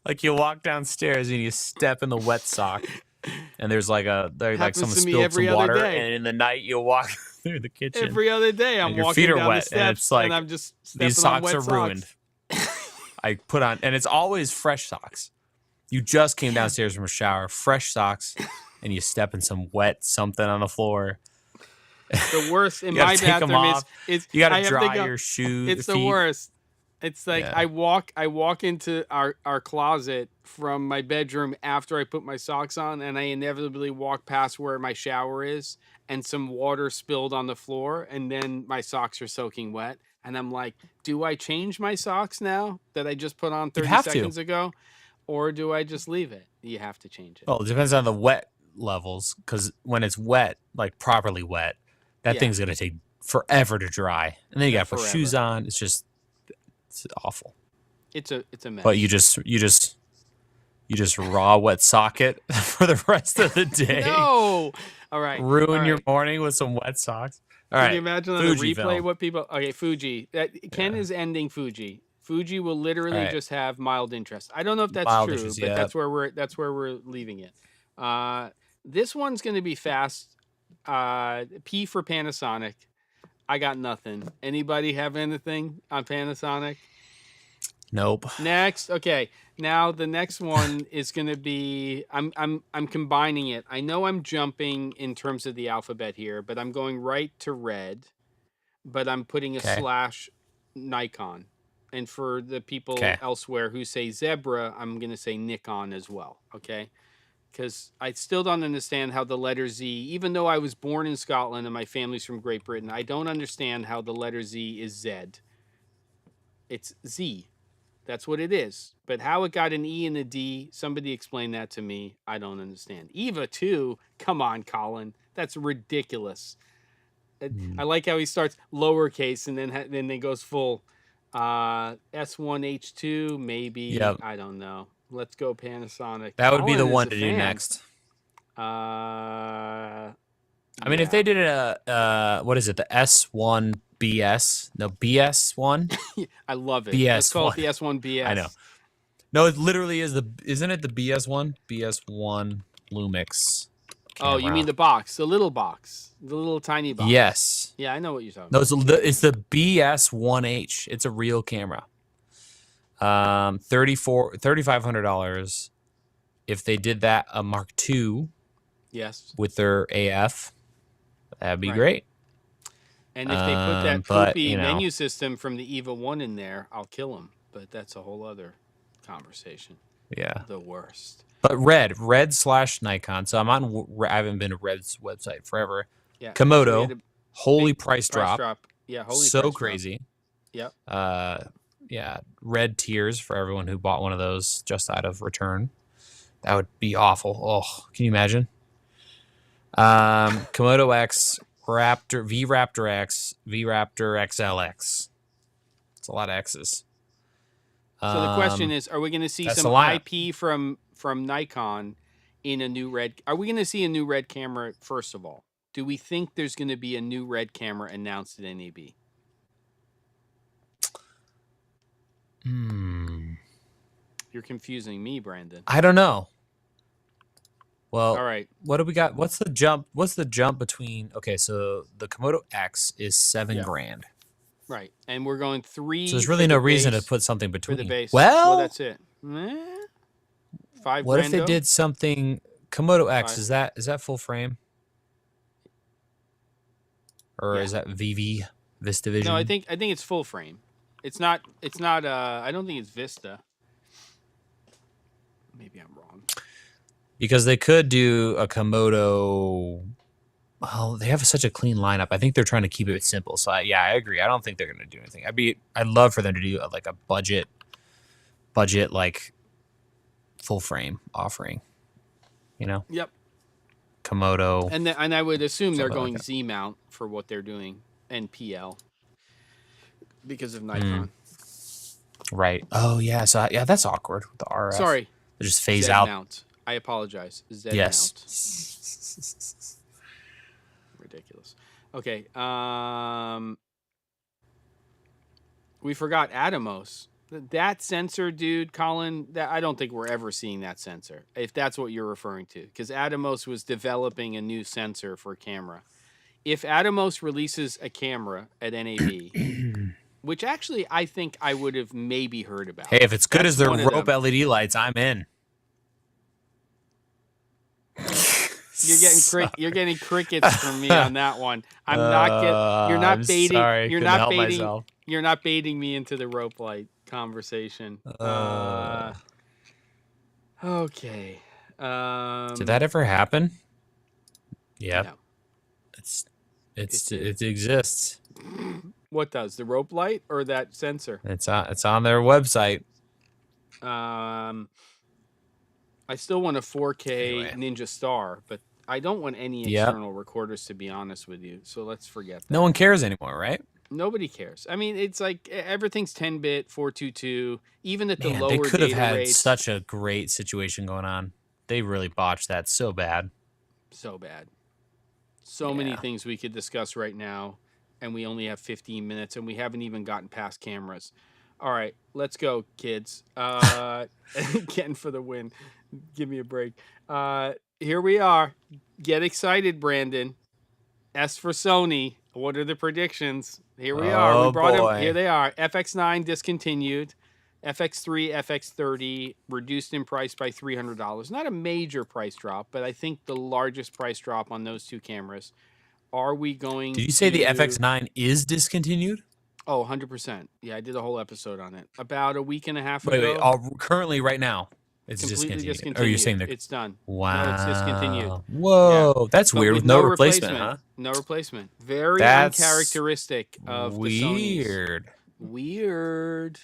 Like you walk downstairs and you step in the wet sock, and there's like someone spilled some water, and in the night you walk through the kitchen.
Every other day I'm
your
walking
feet are
down
wet,
the steps,
and it's like
I'm just stepping
these socks
on wet
are ruined. I put on, and it's always fresh socks. You just came downstairs from a shower, fresh socks, and you step in some wet something on the floor.
The worst in my bathroom is
you got to dry your shoes.
It's the worst. It's like
Yeah.
I walk into our closet from my bedroom after I put my socks on, and I inevitably walk past where my shower is, and some water spilled on the floor, and then my socks are soaking wet, and I'm like, do I change my socks now that I just put on
You'd
30
have to.
seconds ago, or do I just leave it? You have to change it.
Well, it depends on the wet levels, because when it's wet, like properly wet, that
Yeah.
thing's gonna take forever to dry, and then you
Yeah,
gotta put
forever.
shoes on. It's awful.
It's a mess.
But you just raw wet socket for the rest of the day.
No. All right.
Ruin
all
your
right.
morning with some wet socks. All
Can
right.
you imagine on the
Fuji
replay
film.
what people? Okay, Fuji. Ken is ending Fuji. Fuji will literally
Right.
just have mild interest. I don't know if that's
Mild
true,
interest,
but
yeah.
that's where we're leaving it. This one's going to be fast. P for Panasonic. I got nothing. Anybody have anything on Panasonic?
Nope.
Next, okay. Now the next one is going to be I'm combining it. I know I'm jumping in terms of the alphabet here, but I'm going right to red, but I'm putting a
Okay.
/ Nikon. And for the people
Okay.
elsewhere who say zebra, I'm going to say Nikon as well, okay? Because I still don't understand how the letter Z, even though I was born in Scotland and my family's from Great Britain, I don't understand how the letter Z is Z. It's Z. That's what it is. But how it got an E and a D, somebody explain that to me. I don't understand. Eva, too. Come on, Colin. That's ridiculous. I like how he starts lowercase and then it goes full. S1H2, maybe.
Yep.
I don't know. Let's go Panasonic.
That would be the
Colin is
one
a
to do
fan.
next.
I
I mean, if they did a what is it? The S1BS? No, BS1.
I love it.
BS1.
Let's call it the S1BS.
I know. No, it literally is isn't it the BS1? BS1 Lumix.
Oh, you mean the box, the little box, the little tiny box.
Yes.
Yeah, I know what you're talking
No,
about.
it's the BS1H. It's a real camera. $3,500. If they did that a Mark II
Yes.
with their AF, that'd be
Right.
great.
And if they put that
but,
poopy
you know.
menu system from the Eva 1 in there, I'll kill them. But that's a whole other conversation.
Yeah.
The worst.
But red / Nikon. So I haven't been to Red's website forever.
Yeah.
Komodo,
We had a
holy
big
price drop.
Yeah, holy
So
price drop.
crazy.
Yep.
Yeah, red tiers for everyone who bought one of those just out of return. That would be awful. Oh, can you imagine? Komodo X, Raptor, V Raptor X, V Raptor XLX. It's a lot of X's.
So the question is, are we going to see
that's
some
the lineup.
IP from Nikon in a new red? Are we going to see a new red camera, first of all? Do we think there's going to be a new red camera announced at NAB? You're confusing me, Brandon.
I don't know. Well,
All right.
what do we got? What's the jump? What's the jump between? Okay, so the Komodo X is $7,000.
Right. And we're going 3.
So there's really
for
no
the
reason
base-
to put something
for
between.
the base.
Well,
that's it. $5,000.
what if they did something? Komodo X,
Five.
is that full frame? Or is that VV VistaVision?
No, I think it's full frame. It's not. I don't think it's Vista. Maybe I'm wrong.
Because they could do a Komodo. Well, they have such a clean lineup. I think they're trying to keep it simple. So I agree. I don't think they're going to do anything. I'd love for them to do like a budget like full frame offering. You know?
Yep.
Komodo.
And I would assume they're
Something like
going
that.
Z mount for what they're doing and PL because of Nikon.
Right. Oh yeah. So that's awkward with the RF.
Sorry.
They just phase
Z
out.
mount. I apologize. Z
Yes.
mount. Ridiculous. Okay. We forgot Atomos. That sensor, dude, Colin, I don't think we're ever seeing that sensor, if that's what you're referring to, because Atomos was developing a new sensor for camera. If Atomos releases a camera at NAB, which actually I think I would have maybe heard about.
Hey, if it's good as their
one of
rope
them.
LED lights, I'm in.
You're getting crickets from me on that one. I'm not getting. You're not
I'm
baiting.
sorry,
You're
couldn't
not
help
baiting.
myself.
You're not baiting me into the rope light. conversation.
Uh,
Okay.
Did that ever happen? Yep.
No.
It exists.
What does the rope light or that sensor?
It's on their website.
I still want a 4K
Anyway.
Ninja Star, but I don't want any
Yep.
external recorders, to be honest with you. So let's forget that.
No one cares anymore, right?
Nobody cares. I mean, it's like everything's 10-bit, 422, even at the
Man,
lower
they could have
data
had
rates.
such a great situation going on. They really botched that so bad.
So bad. So many things we could discuss right now, and we only have 15 minutes, and we haven't even gotten past cameras. All right, let's go, kids. Getting for the win. Give me a break. Here we are. Get excited, Brandon. S for Sony. What are the predictions? Here we are. We brought them. Here they are. FX9 discontinued. FX3, FX30 reduced in price by $300. Not a major price drop, but I think the largest price drop on those two cameras. Are we going
Did you say the FX9 is discontinued?
Oh, 100%. Yeah, I did a whole episode on it. About a week and a half
Wait,
ago.
currently right now, it's
completely
discontinued. Or you're saying
it's done.
Wow.
No, it's discontinued.
Whoa,
Yeah.
that's
But
weird. With no replacement, huh?
No replacement. Very
That's
uncharacteristic of the Sonys. Weird.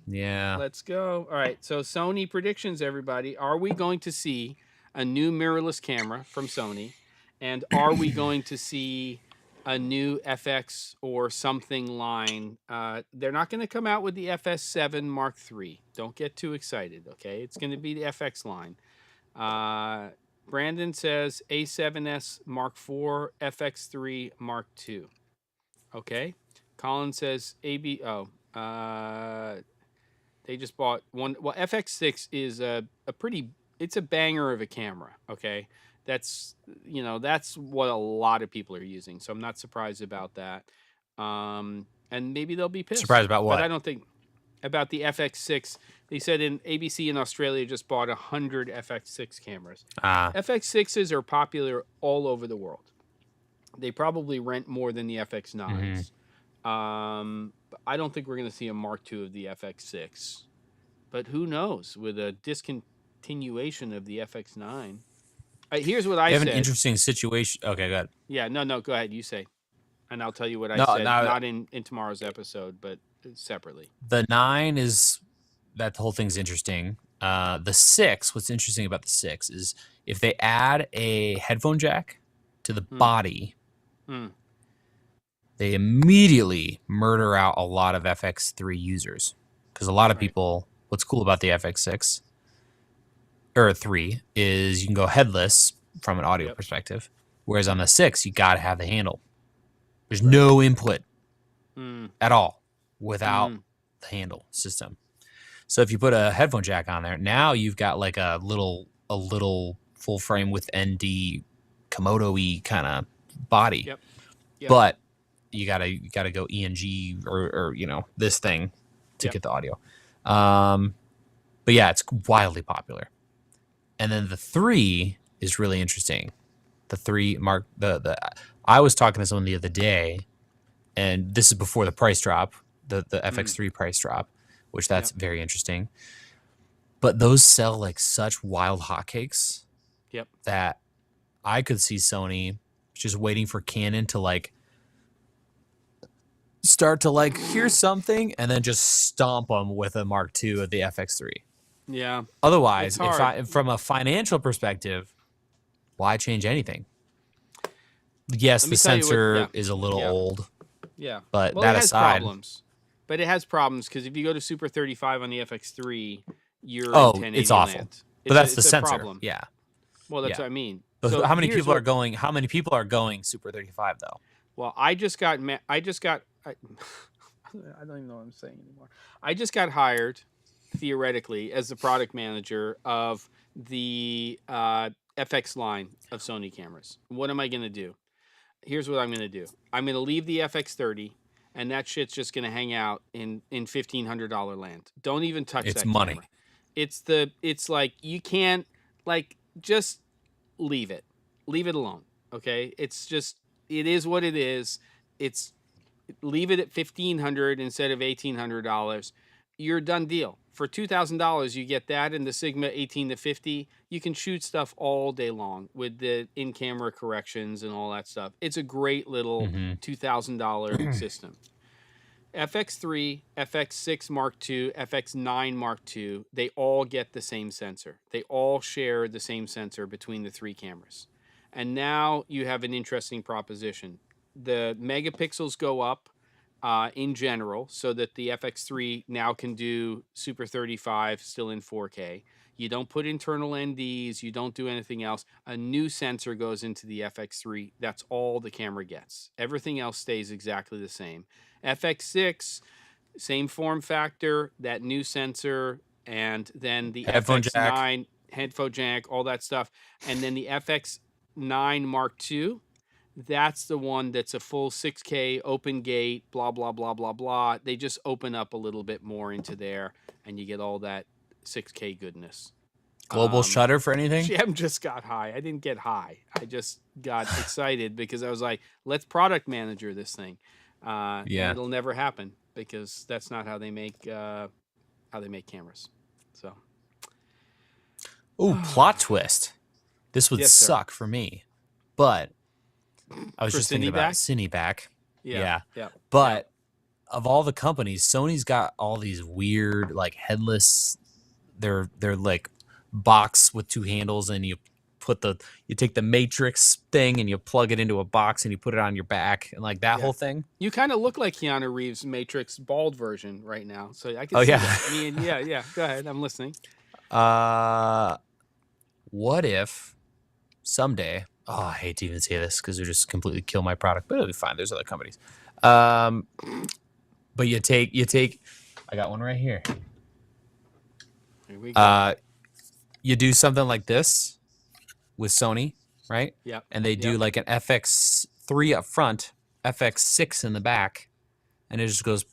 Yeah.
Let's go. All right. So Sony predictions, everybody. Are we going to see a new mirrorless camera from Sony? And are we going to see a new FX or something line? They're not going to come out with the FS7 Mark III. Don't get too excited, okay? It's going to be the FX line. Brandon says A7S Mark IV, FX3 Mark II. Okay. Colin says they just bought one. Well, FX6 is a pretty, it's a banger of a camera, okay? That's what a lot of people are using, so I'm not surprised about that. And maybe they'll be pissed.
Surprised about what?
But I don't think about the FX6. They said in ABC in Australia just bought 100 FX6 cameras. FX6s are popular all over the world. They probably rent more than the FX9s. But I don't think we're going to see a Mark II of the FX6. But who knows? With a discontinuation of the FX9. Here's what I said.
Have an interesting situation. Okay, go ahead.
Yeah, no, go ahead. You say. And I'll tell you what I said. Not in tomorrow's episode, but separately.
The 9 is, that whole thing's interesting. The 6, what's interesting about the 6 is if they add a headphone jack to the body, they immediately murder out a lot of FX3 users. Because a lot of people, what's cool about the FX6 or 3 is you can go headless from an audio perspective. Whereas on the 6, you got to have the handle. There's no input at all without the handle system. So if you put a headphone jack on there, now you've got like a little full frame with ND Komodo-y kind of body. Yep. But you gotta go ENG or this thing to get the audio. But yeah, it's wildly popular. And then the 3 is really interesting. The 3 Mark I was talking to someone the other day, and this is before the price drop, the FX3 price drop, which that's very interesting. But those sell like such wild hotcakes that I could see Sony just waiting for Canon to like start to like here's something and then just stomp them with a Mark II of the FX3.
Yeah.
Otherwise, from a financial perspective, why change anything? Yes, the sensor is a little old.
Yeah.
But that aside,
But it has problems because if you go to Super 35 on the FX3, you're in 1080
it's awful.
land.
But that's the sensor.
Problem.
Yeah.
Well, that's what I mean.
So how many people are going? How many people are going Super 35 though?
Well, I don't even know what I'm saying anymore. I just got hired theoretically as the product manager of the FX line of Sony cameras. What am I going to do? Here's what I'm going to do. I'm going to leave the FX30, and that shit's just going to hang out in $1,500 land. Don't even touch that
money.
camera. It's like you can't just leave it. Leave it alone. Okay? It is what it is. Leave it at $1,500 instead of $1,800. you're a done deal. For $2,000, you get that and the Sigma 18 to 50. You can shoot stuff all day long with the in-camera corrections and all that stuff. It's a great little $2,000 system. FX3, FX6 Mark II, FX9 Mark II, they all get the same sensor. They all share the same sensor between the three cameras. And now you have an interesting proposition. The megapixels go up in general, so that the FX3 now can do Super 35 still in 4K. You don't put internal NDs, you don't do anything else. A new sensor goes into the FX3. That's all the camera gets. Everything else stays exactly the same. FX6, same form factor, that new sensor, and then the
Headphone
FX9 headphone jack, all that stuff. And then the FX9 Mark II, that's the one that's a full 6K open gate, blah, blah, blah, blah, blah. They just open up a little bit more into there, and you get all that 6K goodness.
Global shutter for anything?
Jem just got high. I didn't get high. I just got excited because I was like, let's product manager this thing. Yeah. And it'll never happen because that's not how they make cameras. So.
Oh, plot twist. This would suck for me, but I was just thinking about Cineback. Yeah. But of all the companies, Sony's got all these weird, like headless. They're like box with two handles, and you take the Matrix thing and you plug it into a box and you put it on your back, and like that whole thing. You
kind of look like Keanu Reeves' Matrix bald version right now, so I can see that. I mean, yeah. Go ahead, I'm listening.
What if someday? Oh, I hate to even say this because it would just completely kill my product, but it'll be fine. There's other companies. But you take. I got one right here.
Here we go.
You do something like this with Sony, right?
Yeah.
And they do like an FX3 up front, FX6 in the back, and it just goes.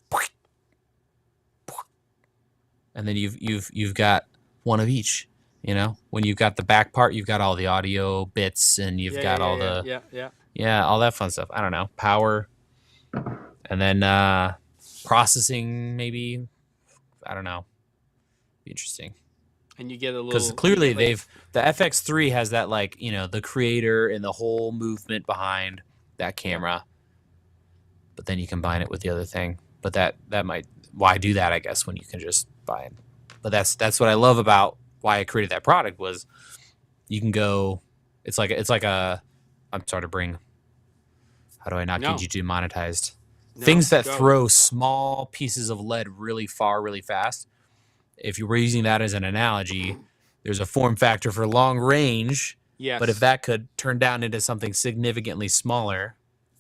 And then you've got one of each. You know, when you've got the back part, you've got all the audio bits, and you've got all the all that fun stuff. I don't know, power, and then processing maybe. I don't know. Be interesting.
And you get a little
because clearly the FX3 has that, like, you know, the creator and the whole movement behind that camera, but then you combine it with the other thing. But that might, why do that? I guess when you can just buy it. But that's what I love about why I created that product was you can go. It's like a. I'm sorry to bring. How do I not get you demonetized? Things that throw small pieces of lead really far, really fast. If you were using that as an analogy, there's a form factor for long range.
Yes.
But if that could turn down into something significantly smaller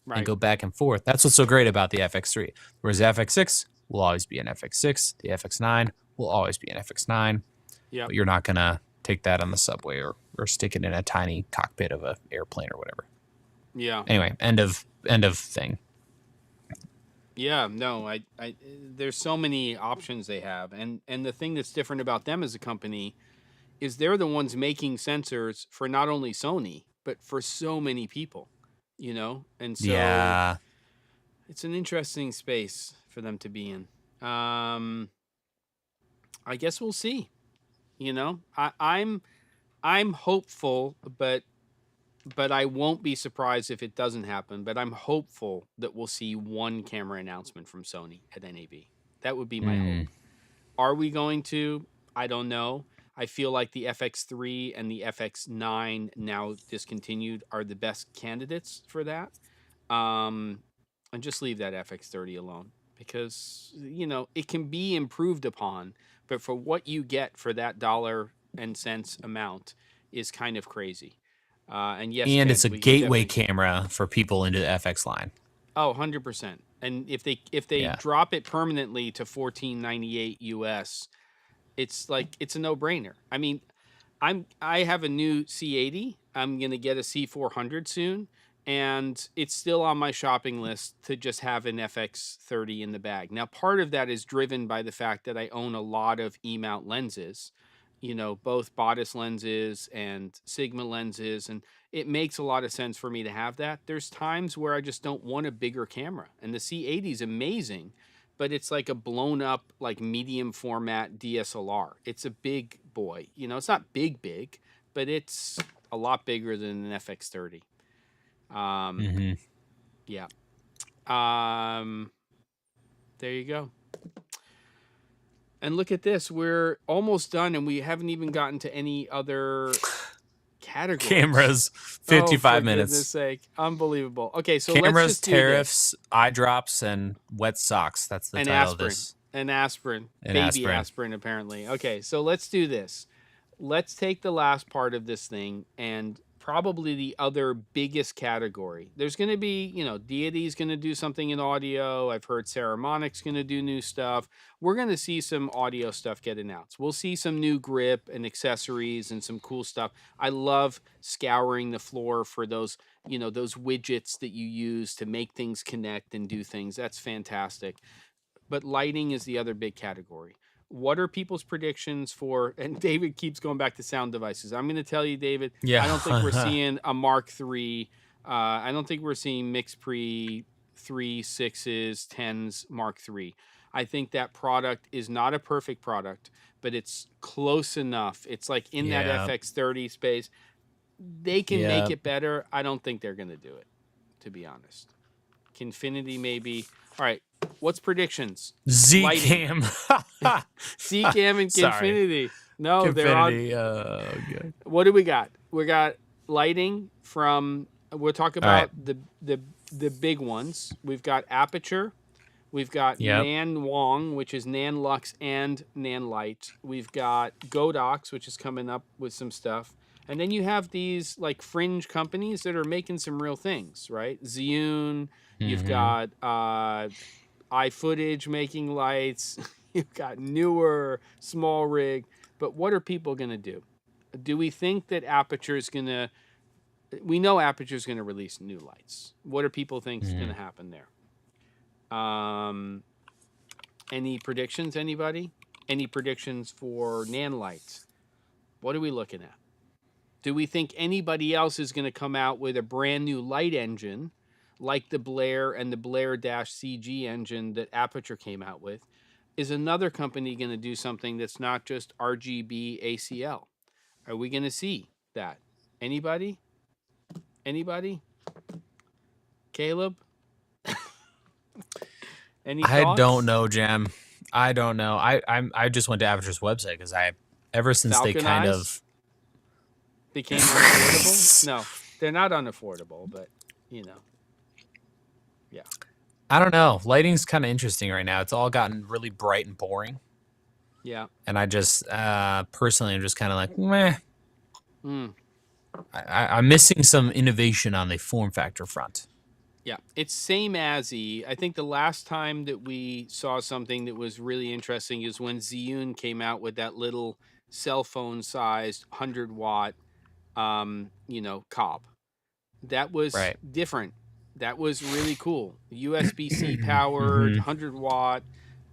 and go back and forth, that's what's so great about the FX3. Whereas the FX6 will always be an FX6. The FX9 will always be an FX9.
Yeah.
But you're not going to take that on the subway or stick it in a tiny cockpit of an airplane or whatever.
Yeah.
Anyway, end of thing.
Yeah, no, I there's so many options they have, and the thing that's different about them as a company is they're the ones making sensors for not only Sony but for so many people, you know, and so it's an interesting space for them to be in. I guess we'll see. You know, I'm hopeful, but I won't be surprised if it doesn't happen. But I'm hopeful that we'll see one camera announcement from Sony at NAB. That would be my hope. Are we going to? I don't know. I feel like the FX3 and the FX9 now discontinued are the best candidates for that. And just leave that FX30 alone because, you know, it can be improved upon. But for what you get for that dollar and cents amount is kind of crazy. And yes,
and it's a gateway camera for people into the FX line.
Oh, 100%. And if they drop it permanently to $14.98 US, it's like it's a no-brainer. I mean, I have a new C80. I'm gonna get a C400 soon, and it's still on my shopping list to just have an FX30 in the bag. Now, part of that is driven by the fact that I own a lot of E-mount lenses. You know, both bodice lenses and Sigma lenses, and it makes a lot of sense for me to have that. There's times where I just don't want a bigger camera, and the C80 is amazing, but it's like a blown up, like medium format DSLR. It's a big boy. You know, it's not big, but it's a lot bigger than an FX30. Yeah. There you go. And look at this. We're almost done, and we haven't even gotten to any other categories.
Cameras, 55 minutes.
Goodness sake. Unbelievable. Okay, so
Cameras,
let's just
tariffs, eye drops, and wet socks. That's the title of this.
And aspirin.
And
Baby aspirin, apparently. Okay, so let's do this. Let's take the last part of this thing and probably the other biggest category. There's going to be, you know, Deity's going to do something in audio. I've heard Ceramonic's going to do new stuff. We're going to see some audio stuff get announced. We'll see some new grip and accessories and some cool stuff. I love scouring the floor for those, you know, those widgets that you use to make things connect and do things. That's fantastic. But lighting is the other big category. What are people's predictions for, and David keeps going back to sound devices. I'm going to tell you, David, I don't think we're seeing a Mark III. I don't think we're seeing MixPre 3, 6s, 10s, Mark III. I think that product is not a perfect product, but it's close enough. It's like in that FX30 space. They can make it better. I don't think they're going to do it, to be honest. Kinfinity maybe. All right. What's predictions?
Z-Cam.
Z-Cam and Kinfinity. No, they're on.
Okay.
What do we got? We got lighting from, we'll talk about the big ones. We've got Aperture. We've got Nan Wong, which is Nan Lux and Nan Light. We've got Godox, which is coming up with some stuff. And then you have these like fringe companies that are making some real things, right? Zhiyun. You've got iFootage making lights. You've got Newer, Small Rig. But what are people going to do? Do we think that Aperture is going to... We know Aperture is going to release new lights. What do people think is going to happen there? Any predictions, anybody? Any predictions for Nan lights? What are we looking at? Do we think anybody else is going to come out with a brand new light engine like the Blair and the Blair-CG engine that Aperture came out with? Is another company going to do something that's not just RGB ACL? Are we going to see that? Anybody? Anybody? Caleb? Any thoughts?
I don't know, Jem. I don't know. I just went to Aperture's website because ever since
Falcon
they kind
Eyes
of
became unaffordable. No, they're not unaffordable, but you know, yeah.
I don't know. Lighting's kind of interesting right now. It's all gotten really bright and boring.
Yeah.
And I just personally, I'm just kind of like, meh. I'm missing some innovation on the form factor front.
Yeah, it's same as I think the last time that we saw something that was really interesting is when Zhiyun came out with that little cell phone sized 100-watt, cob. That was different. That was really cool. USB-C powered, 100-watt.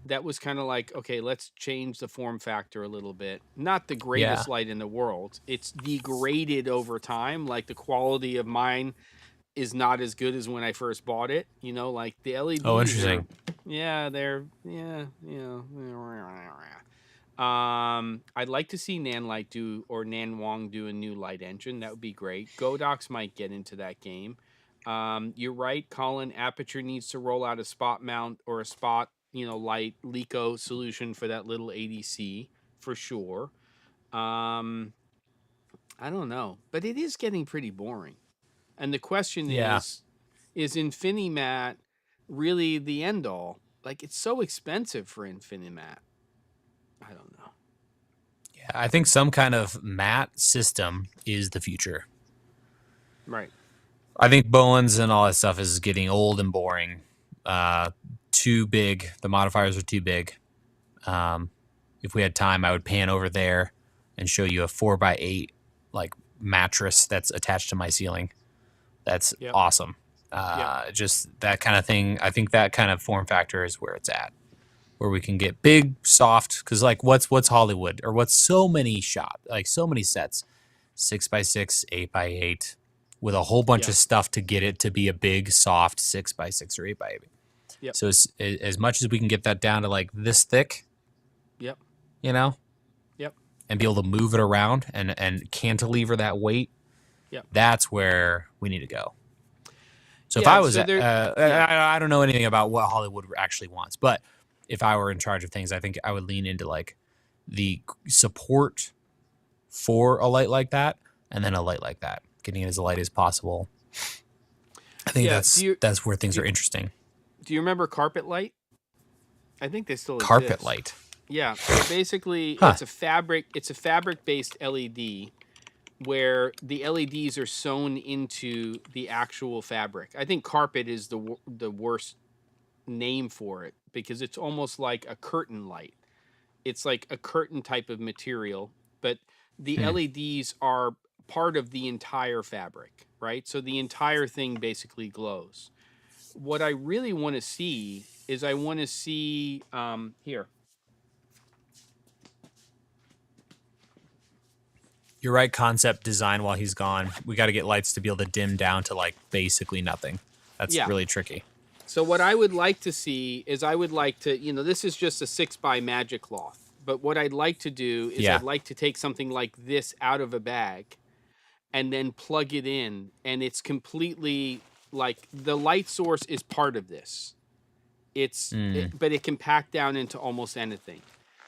That was kind of like, okay, let's change the form factor a little bit. Not the greatest light in the world. It's degraded over time. Like the quality of mine is not as good as when I first bought it. You know, like the LEDs.
Oh, interesting.
I'd like to see Nanlite do, or Nan Wong do a new light engine. That would be great. Godox might get into that game. You're right, Colin. Aperture needs to roll out a spot mount or a spot, light LECO solution for that little ADC for sure. I don't know, but it is getting pretty boring. And the question is Infinimat really the end all? Like, it's so expensive for Infinimat. I don't know.
Yeah, I think some kind of matte system is the future.
Right.
I think Bowens and all that stuff is getting old and boring. Too big. The modifiers are too big. If we had time, I would pan over there and show you a 4x8 like mattress that's attached to my ceiling. That's awesome. Just that kind of thing. I think that kind of form factor is where it's at, where we can get big, soft. Because like, what's Hollywood, or what's so many sets, 6x6, 8x8, with a whole bunch of stuff to get it to be a big, soft 6x6 or 8x8.
Yep.
So as much as we can get that down to like this thick,
Yep.
you know,
Yep.
and be able to move it around and cantilever that weight,
Yep.
that's where we need to go. So if
Yeah,
I was,
so there,
I don't know anything about what Hollywood actually wants, but if I were in charge of things, I think I would lean into like the support for a light like that, and then a light like that, getting it as light as possible. I think
Yeah,
that's where things are interesting.
Do you remember carpet light? I think they still
Carpet
exist.
light.
Yeah. So basically,
Huh.
it's a fabric-based LED where the LEDs are sewn into the actual fabric. I think carpet is the worst name for it because it's almost like a curtain light. It's like a curtain type of material, but the LEDs are part of the entire fabric, right? So the entire thing basically glows. What I really want to see is here.
You're right. Concept design while he's gone. We got to get lights to be able to dim down to like basically nothing. That's really tricky.
So what I would like to see is this is just a 6x magic cloth. But what I'd like to do is I'd like to take something like this out of a bag and then plug it in. And it's completely like the light source is part of this. But it can pack down into almost anything,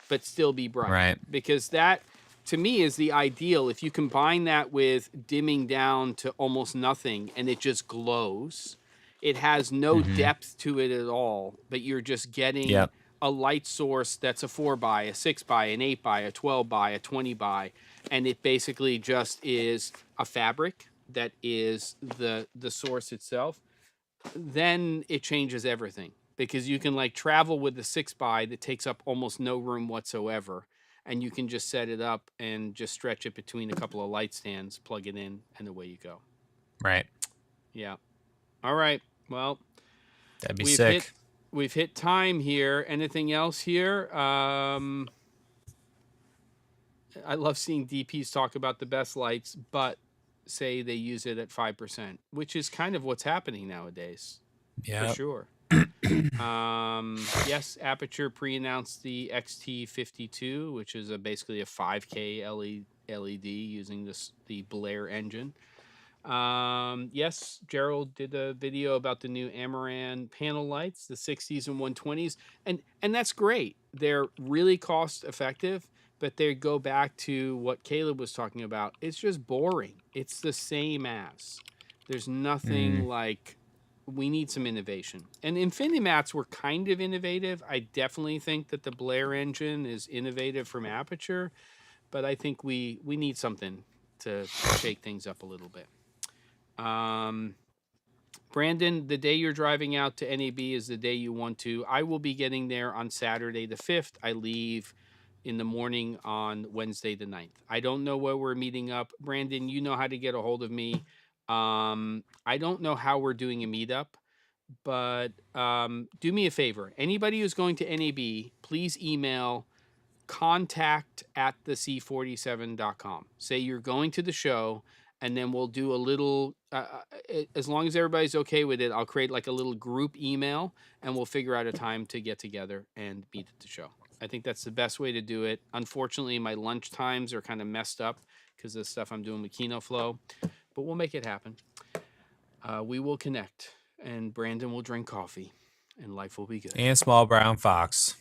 but still be bright.
Right.
Because that, to me, is the ideal. If you combine that with dimming down to almost nothing and it just glows, it has no depth to it at all, but you're just getting a light source that's a 4x, a 6x, an 8x, a 12x, a 20x, and it basically just is a fabric that is the source itself. Then it changes everything because you can like travel with the 6x that takes up almost no room whatsoever, and you can just set it up and just stretch it between a couple of light stands, plug it in, and away you go.
Right.
Yeah. All right. Well,
that'd be sick.
We've hit time here. Anything else here? I love seeing DPs talk about the best lights, but say they use it at 5%, which is kind of what's happening nowadays. Yeah, for sure. Yes, Aperture pre-announced the XT52, which is basically a 5K LED using the Blair engine. Yes, Gerald did a video about the new Amaran panel lights, the 60s and 120s, and that's great. They're really cost effective, but they go back to what Caleb was talking about. It's just boring. It's the same as. There's nothing like. We need some innovation. And Infinimats were kind of innovative. I definitely think that the Blair engine is innovative from Aperture, but I think we need something to shake things up a little bit. Brandon, the day you're driving out to NAB is the day you want to. I will be getting there on Saturday the 5th. I leave in the morning on Wednesday the 9th. I don't know where we're meeting up. Brandon, you know how to get a hold of me. I don't know how we're doing a meetup, but do me a favor. Anybody who's going to NAB, please email contact@thec47.com. Say you're going to the show, and then we'll do a little, as long as everybody's okay with it, I'll create like a little group email, and we'll figure out a time to get together and meet at the show. I think that's the best way to do it. Unfortunately, my lunch times are kind of messed up because of the stuff I'm doing with Kino Flow, but we'll make it happen. We will connect, and Brandon will drink coffee, and life will be good.
And Small Brown Fox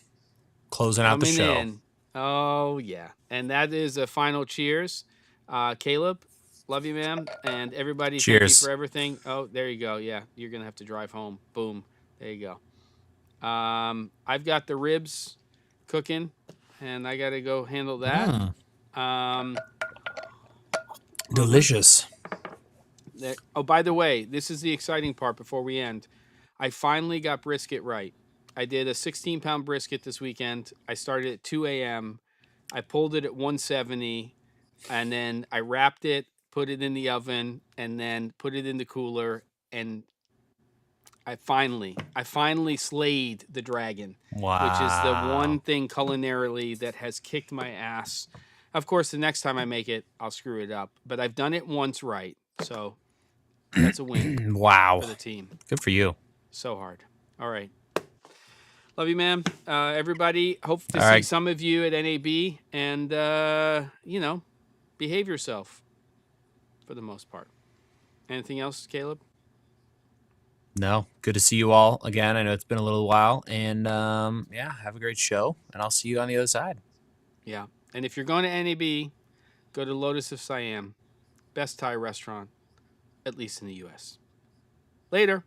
closing out the show.
In. Oh, yeah. And that is a final cheers. Caleb, love you, man. And everybody,
cheers.
Thank you for everything. Oh, there you go. Yeah, you're going to have to drive home. Boom. There you go. I've got the ribs cooking, and I got to go handle that.
Delicious.
Oh, by the way, this is the exciting part before we end. I finally got brisket right. I did a 16-pound brisket this weekend. I started at 2 a.m. I pulled it at 170, and then I wrapped it, put it in the oven, and then put it in the cooler, and I finally slayed the dragon, which is the one thing culinarily that has kicked my ass. Of course, the next time I make it, I'll screw it up, but I've done it once right, so that's a win.
Wow.
For the team.
Good for you.
So hard. All right. Love you, man. Everybody, hope to
All
see
right.
some of you at NAB, and behave yourself for the most part. Anything else, Caleb?
No, good to see you all again. I know it's been a little while, and have a great show, and I'll see you on the other side.
Yeah. And if you're going to NAB, go to Lotus of Siam, best Thai restaurant, at least in the U.S. Later.